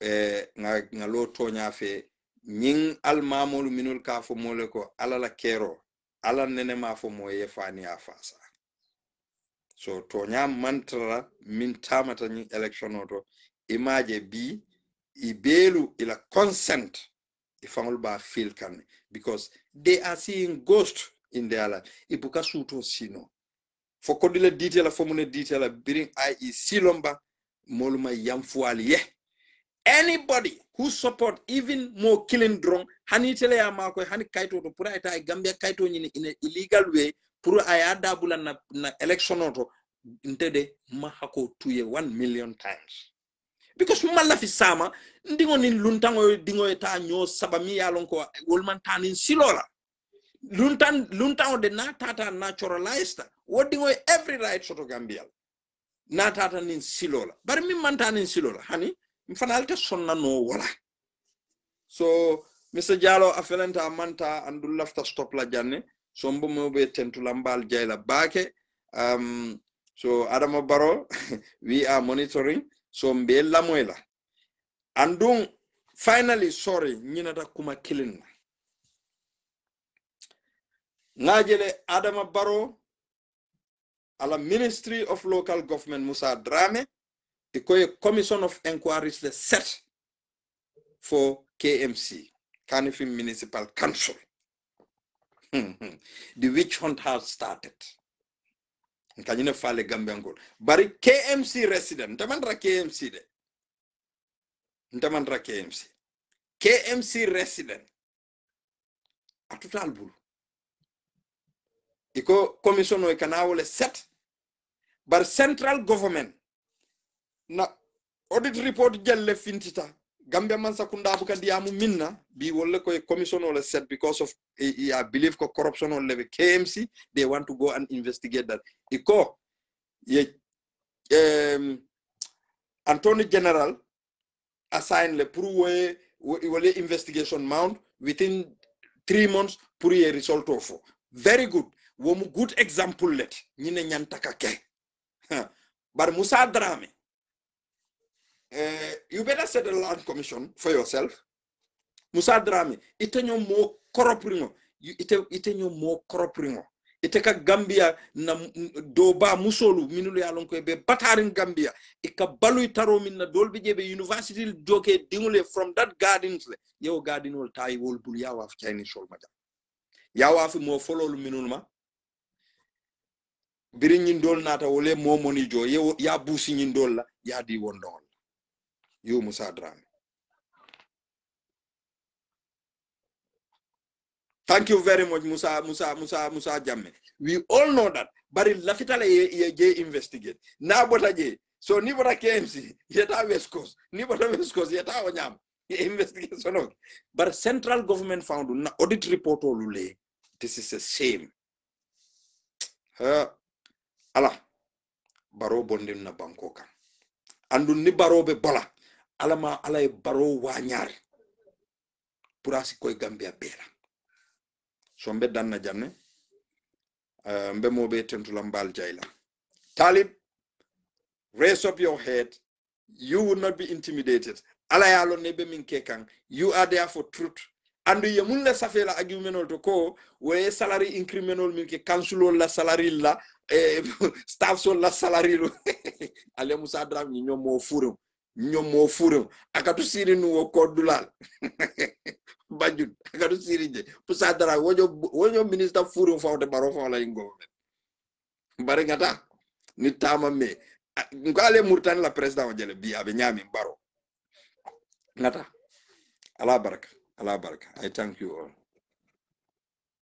nga lo tonya fe nying almamolu minul ka fo mole ko alala kero ala nene ma fo moye fani afasa. So tonya mantra min tamata ni election oto imaje bi I belu ila consent ifangol ba feel kan because they are seeing ghost in their life. Ibuka suto sino. For kodile detail formune detail biring IE silomba moluma yamfuali ye. Anybody who support even more killing drone, hani tele ya mako hani kaito to pura ita Gambia kaito nyini in a illegal way pura ayada bula na election auto intede mahako tuye 1 million times. Because mala fi sama ndingo ni luntango dingo eta nyo sabami ya lonko wolman tanin silola. Luntango de na tata naturalized. What dingo every right soto Gambia. Na tata nin silola. Bari mi mantanin silola hani mfanalte sonna no wala. So Mr. Jallow afelenta manta andu lafta stop la janne so mbomo be tentu lambal jayla bake so Adama Barrow we are monitoring so mbe lamoyla andung finally sorry nyinata kuma killing ngajele Adama Barrow ala Ministry of Local Government Musa Drame ikoye commission of inquiries the set for KMC Kanifing Municipal Council. The witch hunt has started. Kanyine fale Gambiangol. Bari KMC resident. Ntamandra KMC de. Ntamandra KMC. KMC resident. Atutal bulu. Iko commission o ikanawole set. Bar central government. Na audit report jelle fintita. Gambia man sakunda buka diamu minna bi wolle ko commission or set because of I believe ko corruption on level KMC they want to go and investigate that iko ye Attorney General assign le pour wole investigation mount within 3 months pour a result of very good womu good example let ñine ñantaka ke bar Musa Drame you better set a land commission for yourself. Musa Drame, ite nyo mo koropringo. Ite nyo mo koropringo. Ite ka Gambia na doba musolu minulu ya lonko be batarin Gambia. Ika balu itaro min na dolbi jebe university joke dingule from that gardens le. Yo garden wol tay wol bul ya waf Chinese sol maja. Ya waf mo follow minulma. Biri nyindol nata wole mo moni jo ya busi nyindol la ya di wondol. You Musa Drame. Thank you very much, Musa Jammeh. We all know that. But in Lafitala ye investigate. Now bota je. So ni bota KMC, yeta West Coast. Ni bota West Coast, yeta Onyam. Investigation. But central government found na audit report olule. This is a shame. Allah. Baro bondim na Bangkoka. Andu ni baro be bola. Alama alay baro wanyar purasi koy Gambia bela so mbe danna janne mbe mo be tentula mbal jayla Talib raise up your head you will not be intimidated ala yalo nebe min kekan you are there for truth andu yemun la safela argumental to ko we salary incremental min ke council la salary la staff so la salary lo ale Musa Drame ni ñom mo furo nyomo furo akatu siri nuwo kodulal bajut akatu siri je Musa Drame wojo minister furo fawde baro fa la ngo bare ngata ni tama me ngale murtan la president jele bi abe nyami baro ngata ala baraka I thank you all.